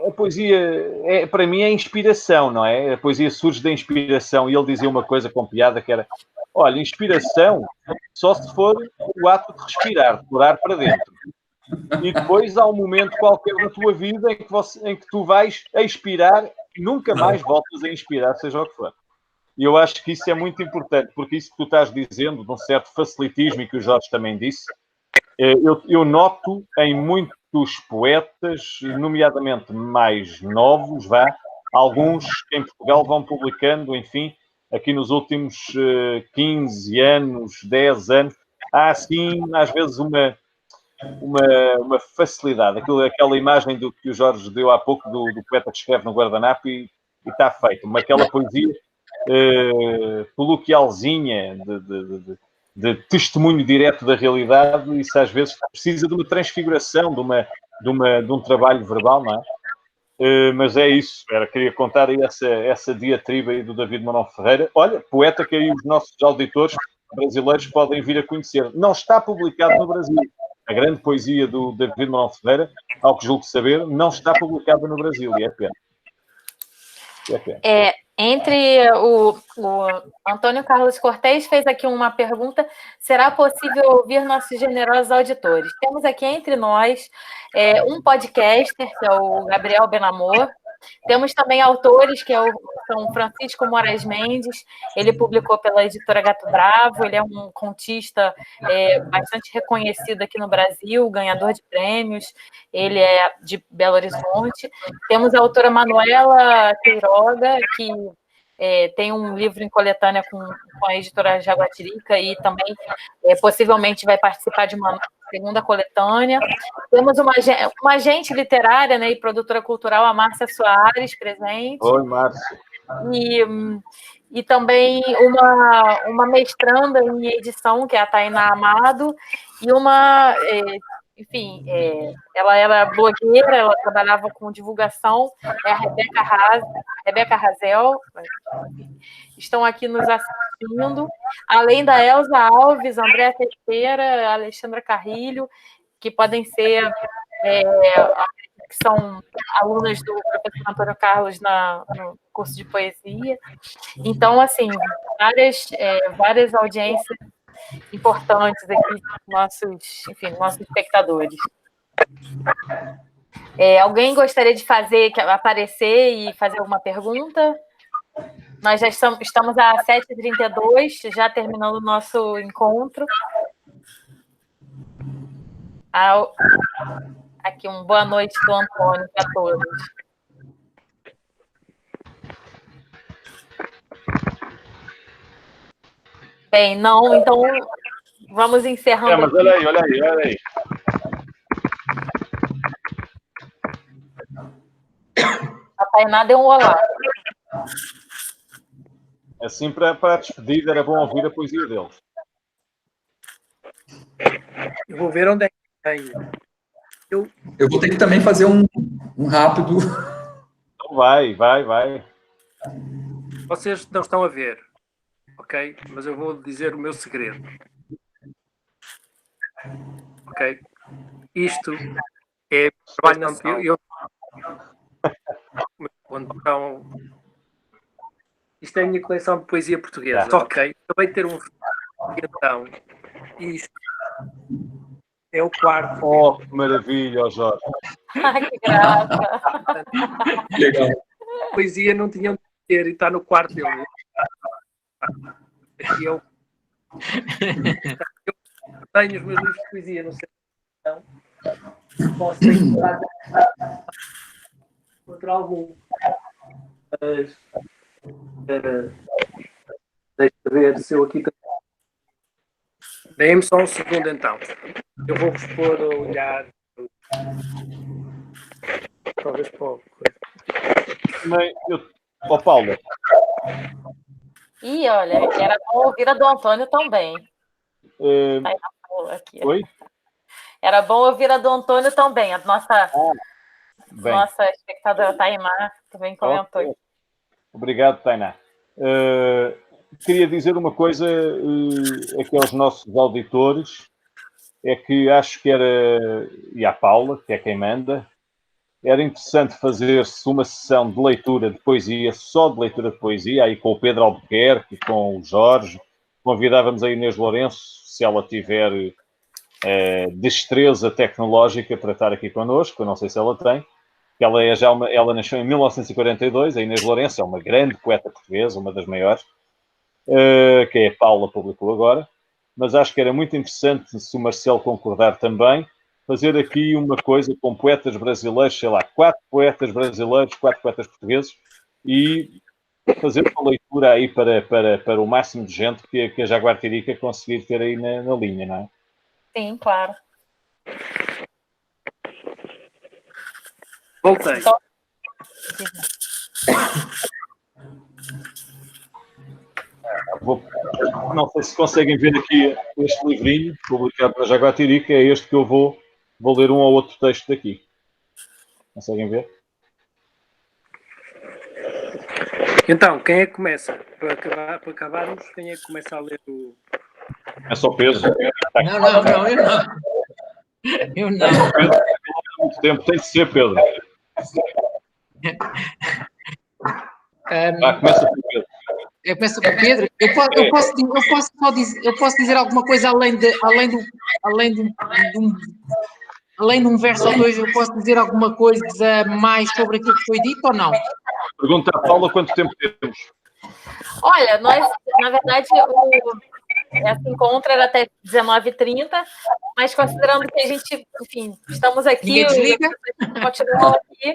a poesia, para mim, é inspiração, não é? A poesia surge da inspiração, e ele dizia uma coisa com piada que era, olha, inspiração só se for o ato de respirar, de pôr ar para dentro. E depois há um momento qualquer na tua vida em que tu vais a expirar e nunca mais voltas a inspirar, seja o que for. E eu acho que isso é muito importante, porque isso que tu estás dizendo, de um certo facilitismo, e que o Jorge também disse, eu noto em muitos poetas, nomeadamente mais novos, alguns que em Portugal vão publicando, enfim, aqui nos últimos 15 anos, 10 anos, há assim, às vezes, uma facilidade. Aquela imagem que o Jorge deu há pouco do poeta que escreve no guardanapo e está feito. Aquela poesia coloquialzinha de testemunho direto da realidade, isso às vezes precisa de uma transfiguração, de um trabalho verbal, não é? Mas é isso, queria contar aí essa diatriba aí do David Marão Ferreira. Olha, poeta que aí os nossos auditores brasileiros podem vir a conhecer. Não está publicado no Brasil. A grande poesia do David Marão Ferreira, ao que julgo saber, não está publicada no Brasil, e é pena. Entre o Antônio Carlos Cortez fez aqui uma pergunta: será possível ouvir nossos generosos auditores? Temos aqui entre nós um podcaster, que é o Gabriel Benamor. Temos também autores, que são Francisco Moraes Mendes, ele publicou pela editora Gato Bravo, ele é um contista bastante reconhecido aqui no Brasil, ganhador de prêmios, ele é de Belo Horizonte. Temos a autora Manuela Queiroga, que tem um livro em coletânea com a editora Jaguatirica e também possivelmente vai participar de uma segunda coletânea. Temos uma agente literária, né, e produtora cultural, a Márcia Soares, presente. Oi, Márcia. E também uma mestranda em edição, que é a Tainá Amado, e enfim, ela era blogueira, ela trabalhava com divulgação, é a Rebeca Razel, estão aqui nos assistindo, além da Elza Alves, Andréa Teixeira, Alexandra Carrilho, que podem ser, que são alunas do professor Antônio Carlos no curso de poesia. Então, assim, várias audiências importantes aqui, nossos espectadores. Alguém gostaria de aparecer e fazer alguma pergunta? Nós já estamos às 7h32, já terminando o nosso encontro. Aqui, boa noite do Antônio para todos. Bem, não, então vamos encerrando. Mas olha aí. A Tainá deu um olá. Assim, para a despedida, era bom ouvir a poesia deles. Eu vou ver onde é que tem. Eu vou ter que também fazer um rápido. Então vai. Vocês não estão a ver, ok? Mas eu vou dizer o meu segredo. Ok? Isto é trabalho. Isto é a minha coleção de poesia portuguesa, ok? Acabei de ter então, isto é o quarto. Oh, que maravilha, Jorge. Ai, que graça. Legal. A poesia não tinham de ter e está no quarto dele. Aqui eu tenho os meus livros de poesia, não sei se não posso encontrar contra algum. Mas deixa eu ver se eu aqui tenho. Dê-me só um segundo então. Eu vou-vos pôr a olhar. Talvez pouco. Paulo. E olha, era bom ouvir a do Antônio também. Aqui. Oi? Era bom ouvir a do Antônio também. A nossa espectadora Tainá também comentou. Okay. Obrigado, Tainá. Queria dizer uma coisa aqui aos nossos auditores, é que acho que e à Paula, que é quem manda, era interessante fazer-se uma sessão de leitura de poesia, só de leitura de poesia, aí com o Pedro Albuquerque, com o Jorge. Convidávamos a Inês Lourenço, se ela tiver destreza tecnológica para estar aqui connosco, eu não sei se ela tem. Ela nasceu em 1942, a Inês Lourenço é uma grande poeta portuguesa, uma das maiores, que a Paula publicou agora, mas acho que era muito interessante, se o Marcelo concordar também, fazer aqui uma coisa com poetas brasileiros, sei lá, 4 poetas brasileiros, 4 poetas portugueses, e fazer uma leitura aí para o máximo de gente que a Jaguatirica conseguir ter aí na linha, não é? Sim, claro. Voltei. Não sei se conseguem ver aqui este livrinho publicado pela Jaguatirica, é este que eu vou ler um ou outro texto daqui. Conseguem ver? Então, quem é que começa? Para acabarmos, quem é que começa a ler o... É só Pedro. Eu não. Pedro, há muito tempo, tem de ser Pedro. Começa com Pedro. Eu começo com o Pedro. Eu posso dizer alguma coisa além de um verso ou dois, eu posso dizer alguma coisa mais sobre aquilo que foi dito ou não? Pergunta à Paula quanto tempo temos. Olha, nós, na verdade, esse encontro era até 19h30, mas considerando que a gente, enfim, estamos aqui, continuamos aqui.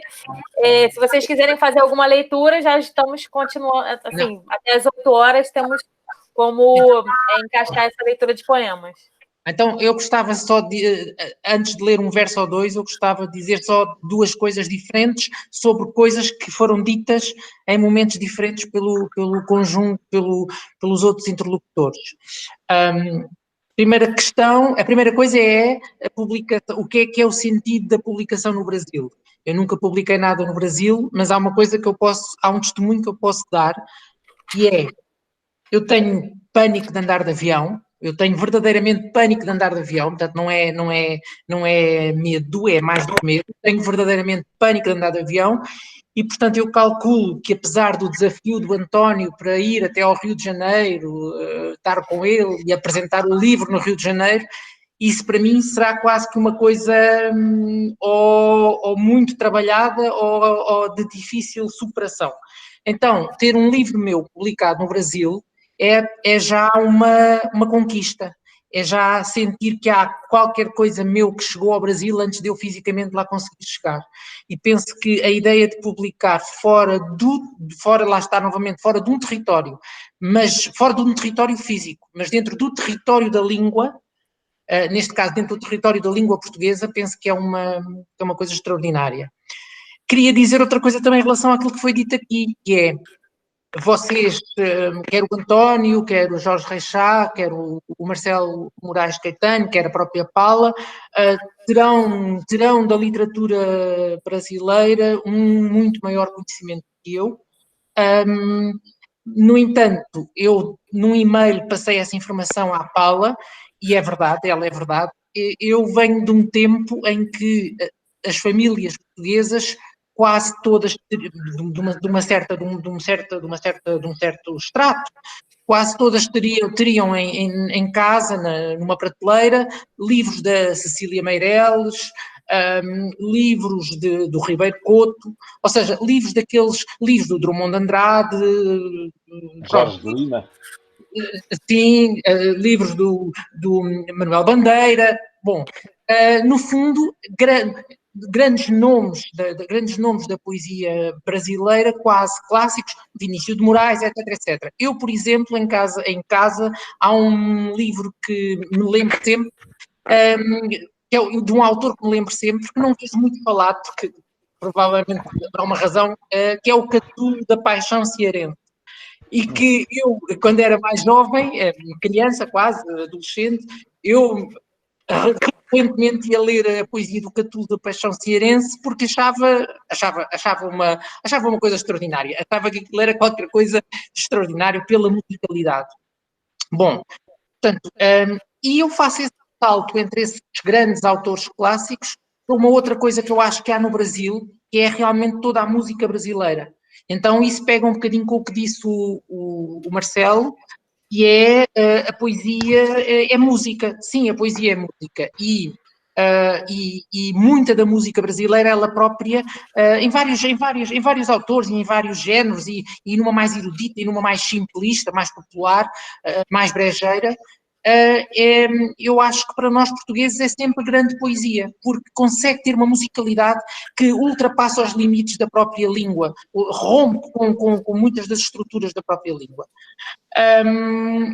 Se vocês quiserem fazer alguma leitura, já estamos continuando, assim, até as 8 horas temos como encaixar essa leitura de poemas. Então, eu gostava só de, antes de ler um verso ou dois, eu gostava de dizer só duas coisas diferentes sobre coisas que foram ditas em momentos diferentes pelo conjunto, pelos outros interlocutores. Primeira questão, a primeira coisa é a publicação, o que é o sentido da publicação no Brasil? Eu nunca publiquei nada no Brasil, mas há uma coisa que eu posso, há um testemunho que eu posso dar, e é, eu tenho pânico de andar de avião, eu tenho verdadeiramente pânico de andar de avião, portanto não é medo, é mais do que medo, tenho verdadeiramente pânico de andar de avião, e portanto eu calculo que apesar do desafio do António para ir até ao Rio de Janeiro, estar com ele e apresentar o livro no Rio de Janeiro, isso para mim será quase que uma coisa ou muito trabalhada ou de difícil superação. Então, ter um livro meu publicado no Brasil é já uma conquista, é já sentir que há qualquer coisa meu que chegou ao Brasil antes de eu fisicamente lá conseguir chegar. E penso que a ideia de publicar fora, lá está novamente, fora de um território, mas fora de um território físico, mas dentro do território da língua, neste caso dentro do território da língua portuguesa, penso que é uma coisa extraordinária. Queria dizer outra coisa também em relação àquilo que foi dito aqui, que é, vocês, quer o António, quer o Jorge Reixá, quer o Marcelo Moraes Caetano, quer a própria Paula, terão da literatura brasileira um muito maior conhecimento que eu. No entanto, eu num e-mail passei essa informação à Paula, e é verdade, ela é verdade. Eu venho de um tempo em que as famílias portuguesas quase todas de um certo extrato, quase todas teriam em casa, numa prateleira, livros da Cecília Meirelles, livros do Ribeiro Couto, ou seja, livros do Drummond de Andrade, Jorge de Lima. Sim, livros do Manuel Bandeira, bom, no fundo, grandes nomes da poesia brasileira, quase clássicos, Vinícius de Moraes, etc, etc. Eu, por exemplo, em casa há um livro que me lembro sempre, que é de um autor que me lembro sempre, que não vejo muito falado, porque provavelmente por uma razão, que é o Catulo da Paixão Cearense. E que eu, quando era mais jovem, criança quase, adolescente, eu frequentemente ia ler a poesia do Catulo da Paixão Cearense porque achava uma coisa extraordinária, achava que aquilo era qualquer coisa extraordinário pela musicalidade. Bom, portanto, e eu faço esse salto entre esses grandes autores clássicos para uma outra coisa que eu acho que há no Brasil, que é realmente toda a música brasileira. Então isso pega um bocadinho com o que disse o Marcelo, que é a poesia é música. Sim, a poesia é música. E muita da música brasileira, ela própria, em vários autores e em vários géneros, e numa mais erudita e numa mais simplista, mais popular, mais brejeira, eu acho que para nós portugueses é sempre grande poesia, porque consegue ter uma musicalidade que ultrapassa os limites da própria língua, rompe com muitas das estruturas da própria língua,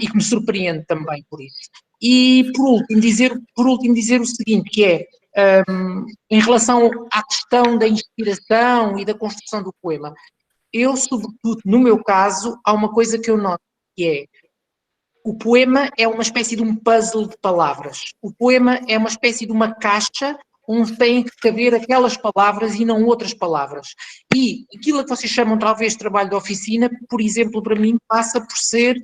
e que me surpreende também por isso. E por último dizer o seguinte, que é, em relação à questão da inspiração e da construção do poema, eu, sobretudo, no meu caso, há uma coisa que eu noto, que é, o poema é uma espécie de um puzzle de palavras. O poema é uma espécie de uma caixa onde têm que caber aquelas palavras e não outras palavras. E aquilo que vocês chamam talvez de trabalho de oficina, por exemplo, para mim passa por ser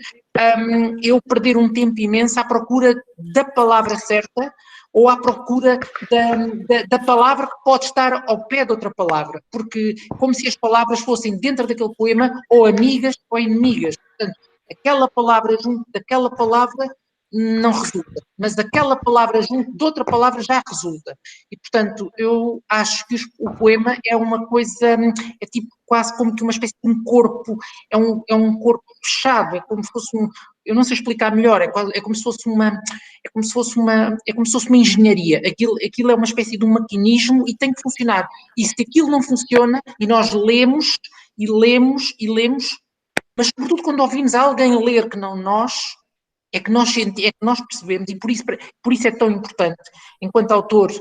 eu perder um tempo imenso à procura da palavra certa ou à procura da palavra que pode estar ao pé de outra palavra, porque como se as palavras fossem dentro daquele poema ou amigas ou inimigas. Portanto, aquela palavra junto daquela palavra não resulta, mas aquela palavra junto de outra palavra já resulta. E, portanto, eu acho que o poema é uma coisa, é tipo quase como que uma espécie de um corpo, é um corpo fechado, é como se fosse eu não sei explicar melhor, é como se fosse uma engenharia. Aquilo é uma espécie de um maquinismo e tem que funcionar. E se aquilo não funciona, e nós lemos, mas sobretudo quando ouvimos alguém ler que não nós, é que nós percebemos, e por isso é tão importante, enquanto autor,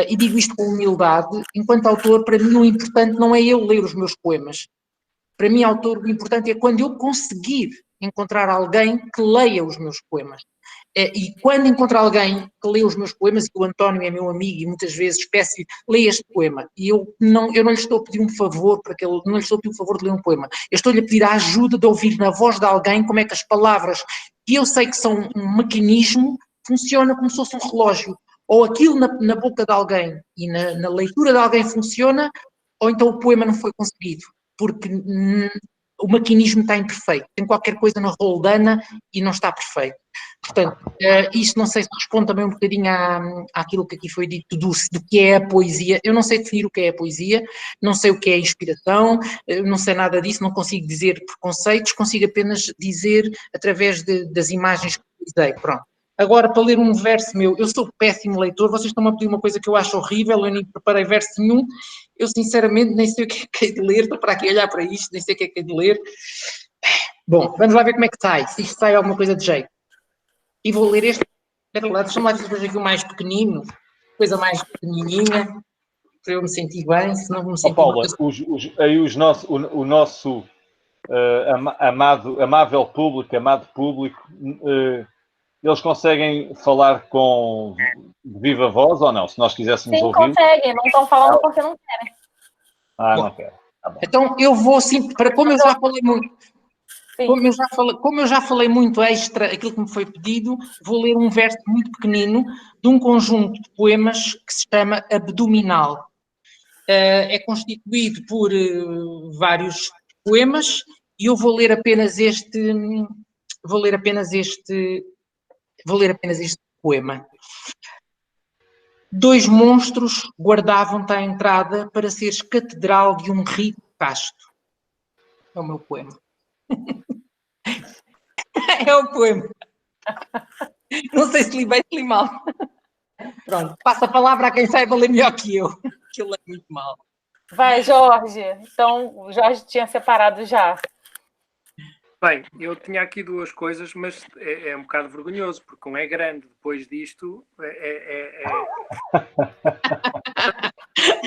e digo isto com humildade, enquanto autor, para mim o importante não é eu ler os meus poemas. Para mim, autor, o importante é quando eu conseguir encontrar alguém que leia os meus poemas. E quando encontrar alguém que lê os meus poemas, e o António é meu amigo e muitas vezes peço-lhe, lê este poema, e eu não lhe estou a pedir um favor, não lhe estou a pedir um favor de ler um poema, eu estou-lhe a pedir a ajuda de ouvir na voz de alguém como é que as palavras, que eu sei que são um mecanismo, funcionam como se fosse um relógio. Ou aquilo na boca de alguém e na leitura de alguém funciona, ou então o poema não foi conseguido, porque o maquinismo está imperfeito, tem qualquer coisa na roldana e não está perfeito. Portanto, isto não sei se responde também um bocadinho àquilo que aqui foi dito do que é a poesia. Eu não sei definir o que é a poesia, não sei o que é a inspiração, não sei nada disso, não consigo dizer preconceitos, consigo apenas dizer através das imagens que utilizei. Pronto. Agora, para ler um verso meu, eu sou péssimo leitor, vocês estão a pedir uma coisa que eu acho horrível, eu nem preparei verso nenhum, eu sinceramente nem sei o que é de ler, estou para aqui a olhar para isto, nem sei o que é de ler. Bom, vamos lá ver como é que sai, se isto sai alguma coisa de jeito. E vou ler este, deixa-me lá ver aqui o mais pequenino, coisa mais pequenininha, para eu me sentir bem, se não me sentir Paula, bem. o nosso amável público, amado público, eles conseguem falar com viva voz ou não? Se nós quiséssemos ouvir. Sim, conseguem, não estão falando porque não querem. Não quero. Tá bom. Então eu vou sim, como eu já falei muito. Como eu já falei muito extra aquilo que me foi pedido, vou ler um verso muito pequenino de um conjunto de poemas que se chama Abdominal. É constituído por vários poemas e eu vou ler apenas este poema. 2 monstros guardavam-te à entrada para seres catedral de um rico casto. É o meu poema. É o poema. Não sei se li bem, se li mal. Pronto, passo a palavra a quem saiba ler melhor que eu leio muito mal. Vai, Jorge. Então, o Jorge tinha separado já. Bem, eu tinha aqui 2 coisas, mas é um bocado vergonhoso, porque como é grande, depois disto,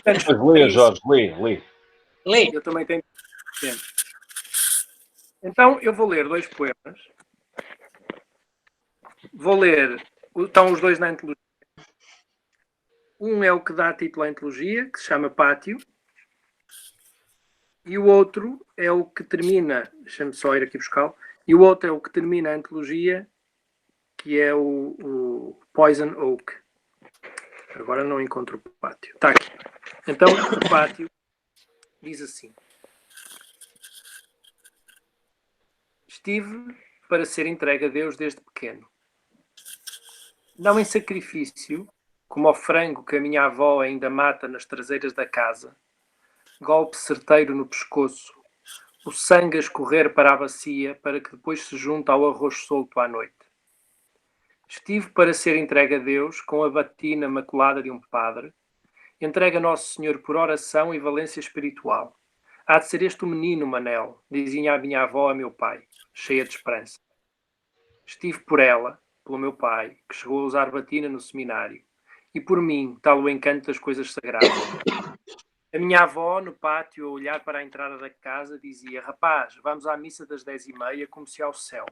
Mas lê, Jorge, lê. Eu também tenho tempo. Então, eu vou ler 2 poemas. Vou ler, estão os 2 na antologia. Um é o que dá título à antologia, que se chama Pátio. E o outro é o que termina, deixa-me só ir aqui buscar, e o outro é o que termina a antologia, que é o Poison Oak. Agora não encontro o Pátio. Está aqui. Então, o Pátio diz assim: estive para ser entregue a Deus desde pequeno. Não em sacrifício, como ao frango que a minha avó ainda mata nas traseiras da casa, golpe certeiro no pescoço, o sangue a escorrer para a bacia para que depois se junte ao arroz solto à noite. Estive para ser entregue a Deus com a batina maculada de um padre, entregue a Nosso Senhor por oração e valência espiritual. Há de ser este o menino, Manel, dizia a minha avó a meu pai, cheia de esperança. Estive por ela, pelo meu pai, que chegou a usar batina no seminário, e por mim, tal o encanto das coisas sagradas. A minha avó, no pátio, a olhar para a entrada da casa, dizia: rapaz, vamos à missa das 10h30 como se ao céu.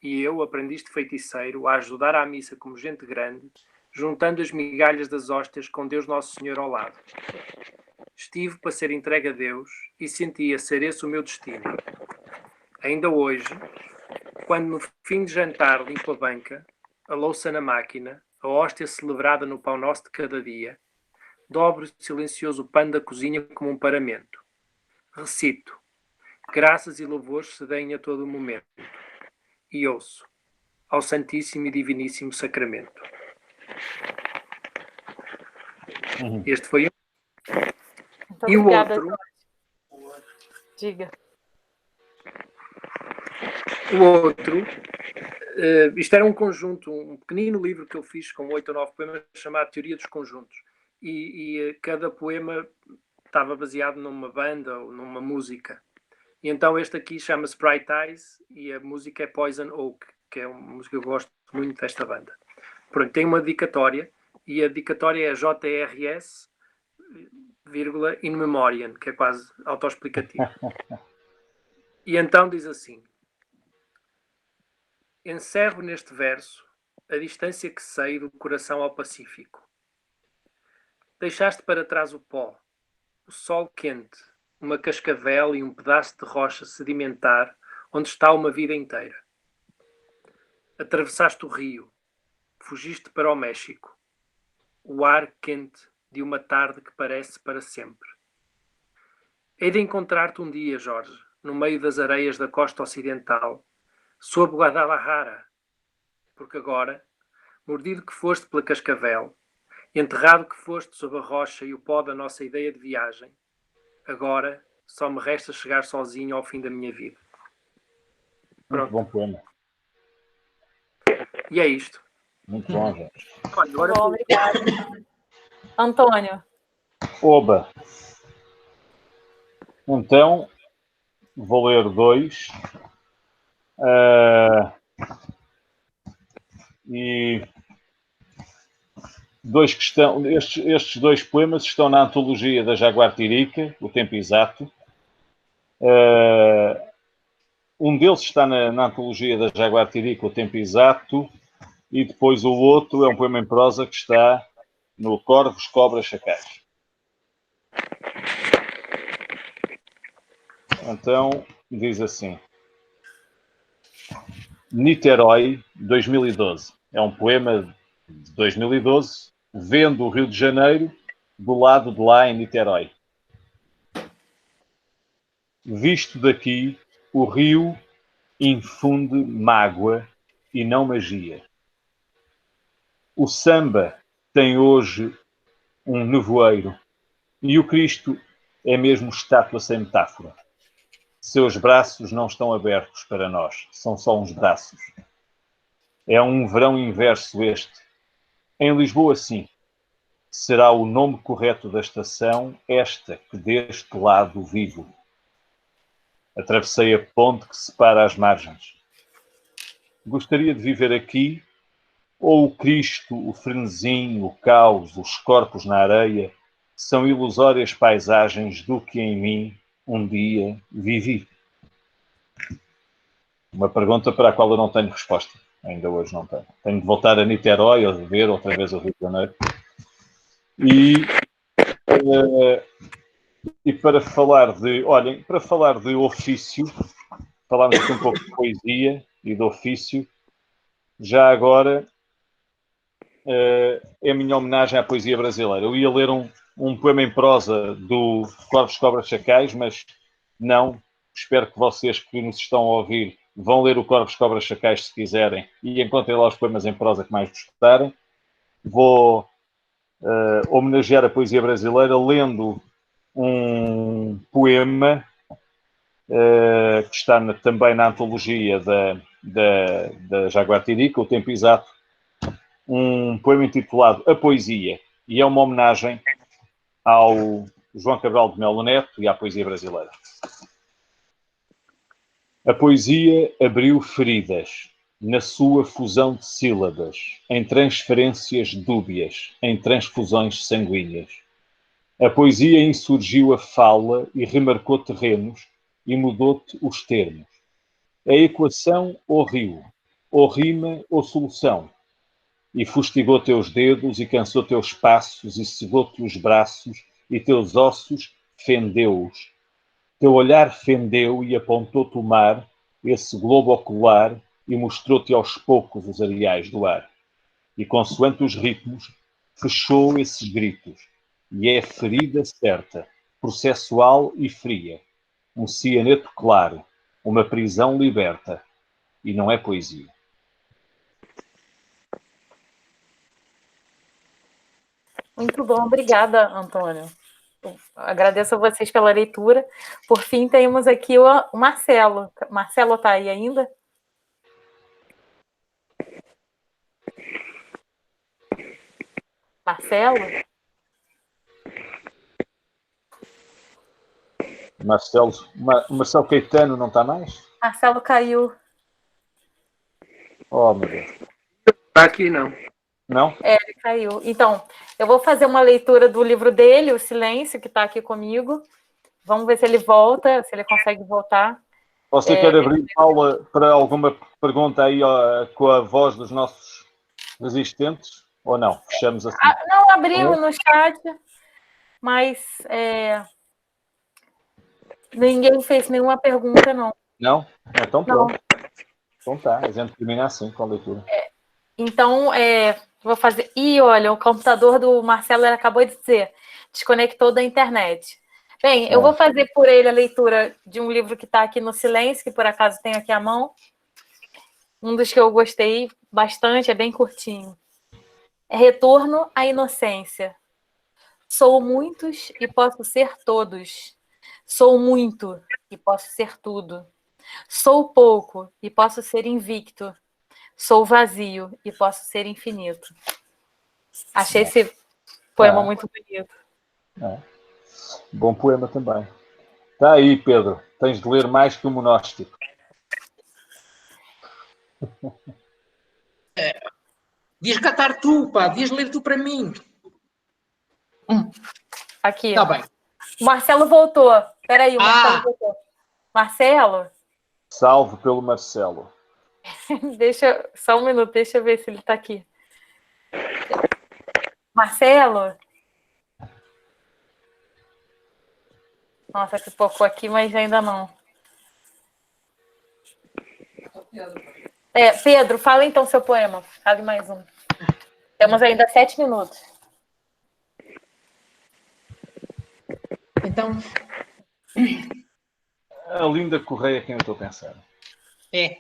E eu, aprendiz de feiticeiro, a ajudar à missa como gente grande, juntando as migalhas das hóstias com Deus Nosso Senhor ao lado. Estive para ser entregue a Deus e sentia ser esse o meu destino. Ainda hoje, quando no fim de jantar limpo a banca, a louça na máquina, a hóstia celebrada no pão nosso de cada dia, dobro silencioso o pano da cozinha como um paramento. Recito: graças e louvores se deem a todo o momento. E ouço: ao Santíssimo e Diviníssimo Sacramento. Este foi um. Muito E obrigada, o outro... Diga. O outro... isto era um conjunto, um pequenino livro que eu fiz com 8 ou 9 poemas chamado Teoria dos Conjuntos. E cada poema estava baseado numa banda ou numa música. E então este aqui chama-se Bright Eyes e a música é Poison Oak. que é uma música que eu gosto muito desta banda. Pronto, tem uma dedicatória, e a dedicatória é JRS, vírgula, in memoriam, que é quase autoexplicativo. E então diz assim: encerro neste verso a distância que sei do coração ao Pacífico. Deixaste para trás o pó, o sol quente, uma cascavel e um pedaço de rocha sedimentar onde está uma vida inteira. Atravessaste o rio, fugiste para o México, o ar quente de uma tarde que parece para sempre. Hei de encontrar-te um dia, Jorge, no meio das areias da costa ocidental, sob Guadalajara, porque agora, mordido que foste pela cascavel, enterrado que foste sob a rocha e o pó da nossa ideia de viagem, agora só me resta chegar sozinho ao fim da minha vida. Muito bom poema. E é isto. Muito bom, gente. Olha, agora Bom, obrigada. Antônio. Oba! Então, vou ler 2. E dois que estão, estes 2 poemas estão na antologia da Jaguatirica, O Tempo Exato. Um deles está na antologia da Jaguatirica, O Tempo Exato, e depois o outro é um poema em prosa que está no Corvos, Cobras, Chacais. Então, diz assim: Niterói, 2012. É um poema de 2012, vendo o Rio de Janeiro do lado de lá em Niterói. Visto daqui, o rio infunde mágoa e não magia. O samba tem hoje um nevoeiro e o Cristo é mesmo estátua sem metáfora. Seus braços não estão abertos para nós, são só uns braços. É um verão inverso este. Em Lisboa, sim. Será o nome correto da estação esta que deste lado vivo. Atravessei a ponte que separa as margens. Gostaria de viver aqui, ou o Cristo, o frenesim, o caos, os corpos na areia, são ilusórias paisagens do que em mim um dia vivi? Uma pergunta para a qual eu não tenho resposta. Ainda hoje não tenho. Tenho de voltar a Niterói ou de ver outra vez o Rio de Janeiro. E para falar de ofício, falarmos aqui um pouco de poesia e de ofício, já agora é a minha homenagem à poesia brasileira. Eu ia ler um poema em prosa do Corvos, Cobras, Chacais, mas não. Espero que vocês que nos estão a ouvir vão ler o Corvos, Cobras, Chacais se quiserem e encontrem lá os poemas em prosa que mais gostarem. Vou homenagear a poesia brasileira lendo um poema que está também na antologia da Jaguatirica, O Tempo Exato, um poema intitulado A Poesia, e é uma homenagem ao João Cabral de Melo Neto e à poesia brasileira. A poesia abriu feridas na sua fusão de sílabas, em transferências dúbias, em transfusões sanguíneas. A poesia insurgiu a fala e remarcou terrenos e mudou-te os termos. É equação ou rio, ou rima ou solução. E fustigou teus dedos e cansou teus passos e cegou-te os braços e teus ossos fendeu-os. Teu olhar fendeu e apontou-te o mar, esse globo ocular, e mostrou-te aos poucos os areais do ar. E consoante os ritmos, fechou esses gritos. E é ferida certa, processual e fria. Um cianeto claro, uma prisão liberta. E não é poesia. Muito bom, obrigada, Antônio. Agradeço a vocês pela leitura. Por fim, temos aqui o Marcelo. Marcelo está aí ainda? Marcelo? Marcelo Caetano não está mais? Marcelo caiu. Oh, meu Deus. Está aqui, não. Não? Ele caiu. Então, eu vou fazer uma leitura do livro dele, O Silêncio, que está aqui comigo. Vamos ver se ele volta, se ele consegue voltar. Você quer abrir, Paula, para alguma pergunta aí com a voz dos nossos resistentes? Ou não? Fechamos assim. Não, abrimos no chat, mas ninguém fez nenhuma pergunta, não. Não? Então Não. pronto. Então tá, a gente termina assim com a leitura. Então, vou fazer... Ih, olha, o computador do Marcelo ele acabou de dizer, desconectou da internet. Bem, eu vou fazer por ele a leitura de um livro que está aqui no Silêncio, que por acaso tenho aqui à mão. Um dos que eu gostei bastante, é bem curtinho. É Retorno à Inocência. Sou muitos e posso ser todos. Sou muito e posso ser tudo. Sou pouco e posso ser invicto. Sou vazio e posso ser infinito. Achei esse poema muito bonito. Bom poema também. Está aí, Pedro. Tens de ler mais que o monóstico. Devias catar tu, pá. Devias ler tu para mim. Aqui. Está bem. O Marcelo voltou. Espera aí, o Marcelo voltou. Marcelo? Salve pelo Marcelo. Deixa, só um minuto, deixa eu ver se ele está aqui. Marcelo? Nossa, pipocou aqui, mas ainda não. Pedro, fala então seu poema. Fale mais um. Temos ainda 7 minutos. Então... A Linda Correia, quem eu estou a pensar. É.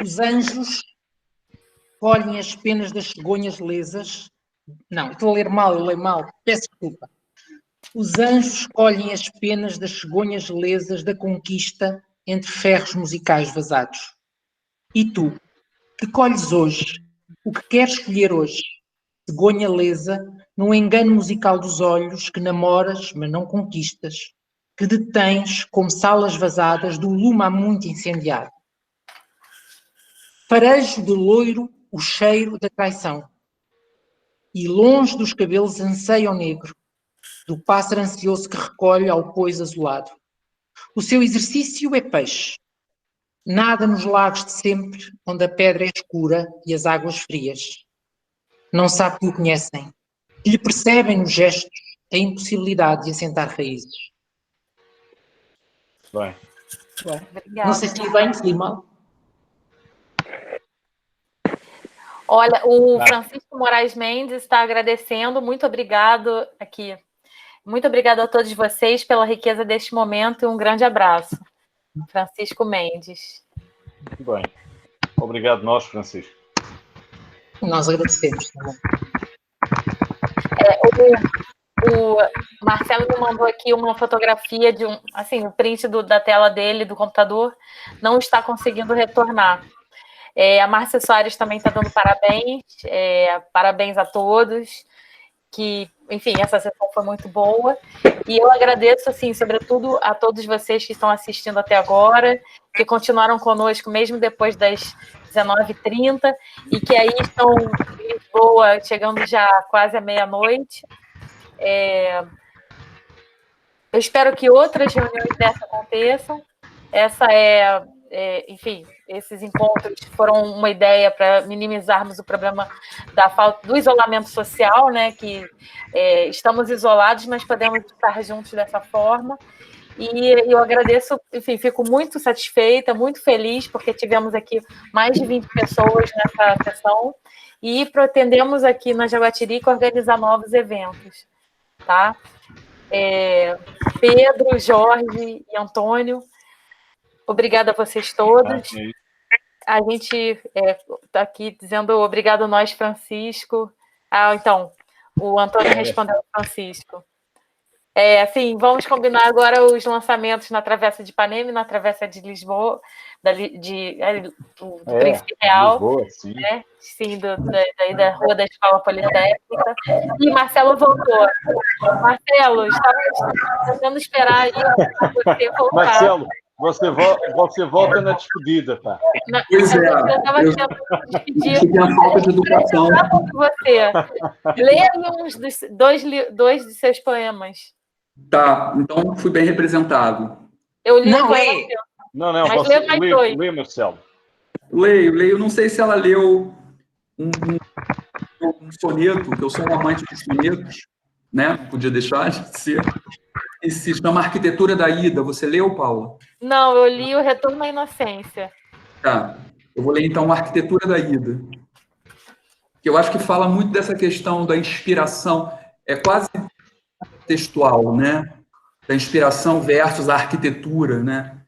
Os anjos colhem as penas das cegonhas lesas. Não, estou a ler mal, eu leio mal. Peço desculpa. Os anjos colhem as penas das cegonhas lesas da conquista entre ferros musicais vazados. E tu, que colhes hoje, o que queres escolher hoje? Cegonha lesa, num engano musical dos olhos que namoras, mas não conquistas, que detens como salas vazadas do lume há muito incendiado. Farejo de loiro o cheiro da traição, e longe dos cabelos anseia o negro, do pássaro ansioso que recolhe ao pois azulado. O seu exercício é peixe, nada nos lagos de sempre, onde a pedra é escura e as águas frias. Não sabe que o conhecem, que lhe percebem nos gestos a impossibilidade de assentar raízes. Bem. Obrigada. Não sei se li bem, se li mal. Olha, o Francisco Moraes Mendes está agradecendo. Muito obrigado aqui. Muito obrigado a todos vocês pela riqueza deste momento e um grande abraço. Francisco Mendes. Muito bem. Obrigado nós, Francisco. Nós agradecemos também. O Marcelo me mandou aqui uma fotografia de um print da tela dele, do computador. Não está conseguindo retornar. A Márcia Soares também está dando parabéns. Parabéns a todos. Que, enfim, essa sessão foi muito boa. E eu agradeço, assim, sobretudo a todos vocês que estão assistindo até agora, que continuaram conosco mesmo depois das 19h30 e que aí estão em Lisboa, chegando já quase à meia-noite. Eu espero que outras reuniões dessa aconteçam. Enfim, esses encontros foram uma ideia para minimizarmos o problema da falta do isolamento social, né? Que estamos isolados, mas podemos estar juntos dessa forma. E eu agradeço, enfim, fico muito satisfeita, muito feliz, porque tivemos aqui mais de 20 pessoas nessa sessão e pretendemos aqui na Jaguatirica organizar novos eventos, tá? Pedro, Jorge e Antônio, obrigada a vocês todos. A gente está aqui dizendo obrigado a nós, Francisco. Então, o Antônio respondeu ao Francisco. Assim, vamos combinar agora os lançamentos na Travessa de Ipanema e na Travessa de Lisboa, do Príncipe Real. Lisboa, sim. Né? Sim, da Rua da Escola Politécnica. E Marcelo voltou. Marcelo, estávamos tentando esperar aí você voltar. Marcelo, você volta na despedida, tá? Pois é. Eu estava tentando despedir. Isso tem a falta de educação. Você. Leia dois de seus poemas. Tá, então fui bem representado. Eu li Não, o poema lê. seu. Não, Mas você lê mais dois. lê, Marcelo. Leio. Não sei se ela leu um soneto, que eu sou um amante de sonetos, né? Não podia deixar de ser. E se chama Arquitetura da Ida. Você leu, Paula? Não, eu li o Retorno à Inocência. Tá. Eu vou ler, então, Arquitetura da Ida. Que eu acho que fala muito dessa questão da inspiração. É quase textual, né? Da inspiração versus a arquitetura, né?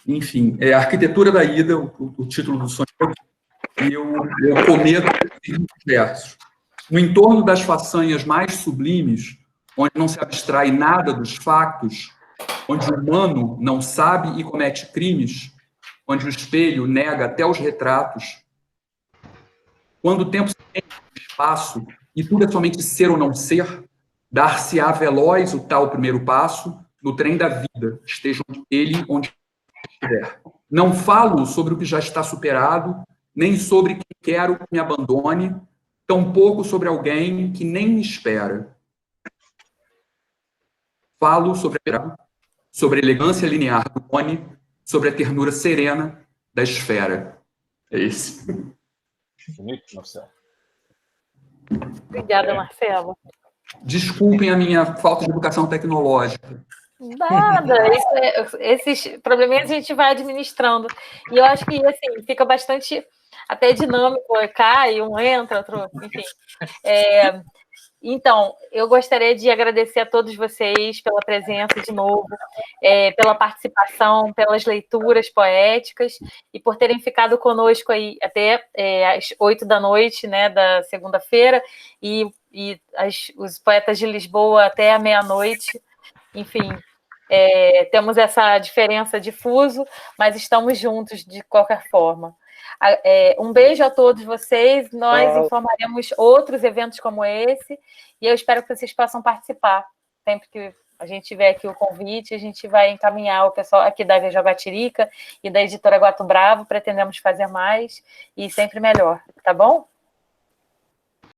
Enfim, é Arquitetura da Ida, o título do sonho, e eu cometo os versos. No entorno das façanhas mais sublimes, onde não se abstrai nada dos factos, onde o humano não sabe e comete crimes, onde o espelho nega até os retratos, quando o tempo se tem no espaço e tudo é somente ser ou não ser, dar-se-á veloz o tal primeiro passo no trem da vida, esteja ele onde estiver. Não falo sobre o que já está superado, nem sobre quem quero que me abandone, tampouco sobre alguém que nem me espera. Falo sobre a elegância linear do cone, sobre a ternura serena da esfera. É esse. Bonito, Marcelo. Obrigada, Marcelo. Desculpem a minha falta de educação tecnológica. Nada, esses probleminhas a gente vai administrando. E eu acho que assim, fica bastante até dinâmico, cai, um entra, outro, enfim. Então, eu gostaria de agradecer a todos vocês pela presença de novo, pela participação, pelas leituras poéticas e por terem ficado conosco aí até às 8 da noite, né, da segunda-feira, e os poetas de Lisboa até a meia-noite. Enfim, temos essa diferença de fuso, mas estamos juntos de qualquer forma. Um beijo a todos vocês. Nós informaremos outros eventos como esse e eu espero que vocês possam participar. Sempre que a gente tiver aqui o convite, a gente vai encaminhar o pessoal aqui da Jaguatirica e da editora Guato Bravo. Pretendemos fazer mais e sempre melhor, tá bom?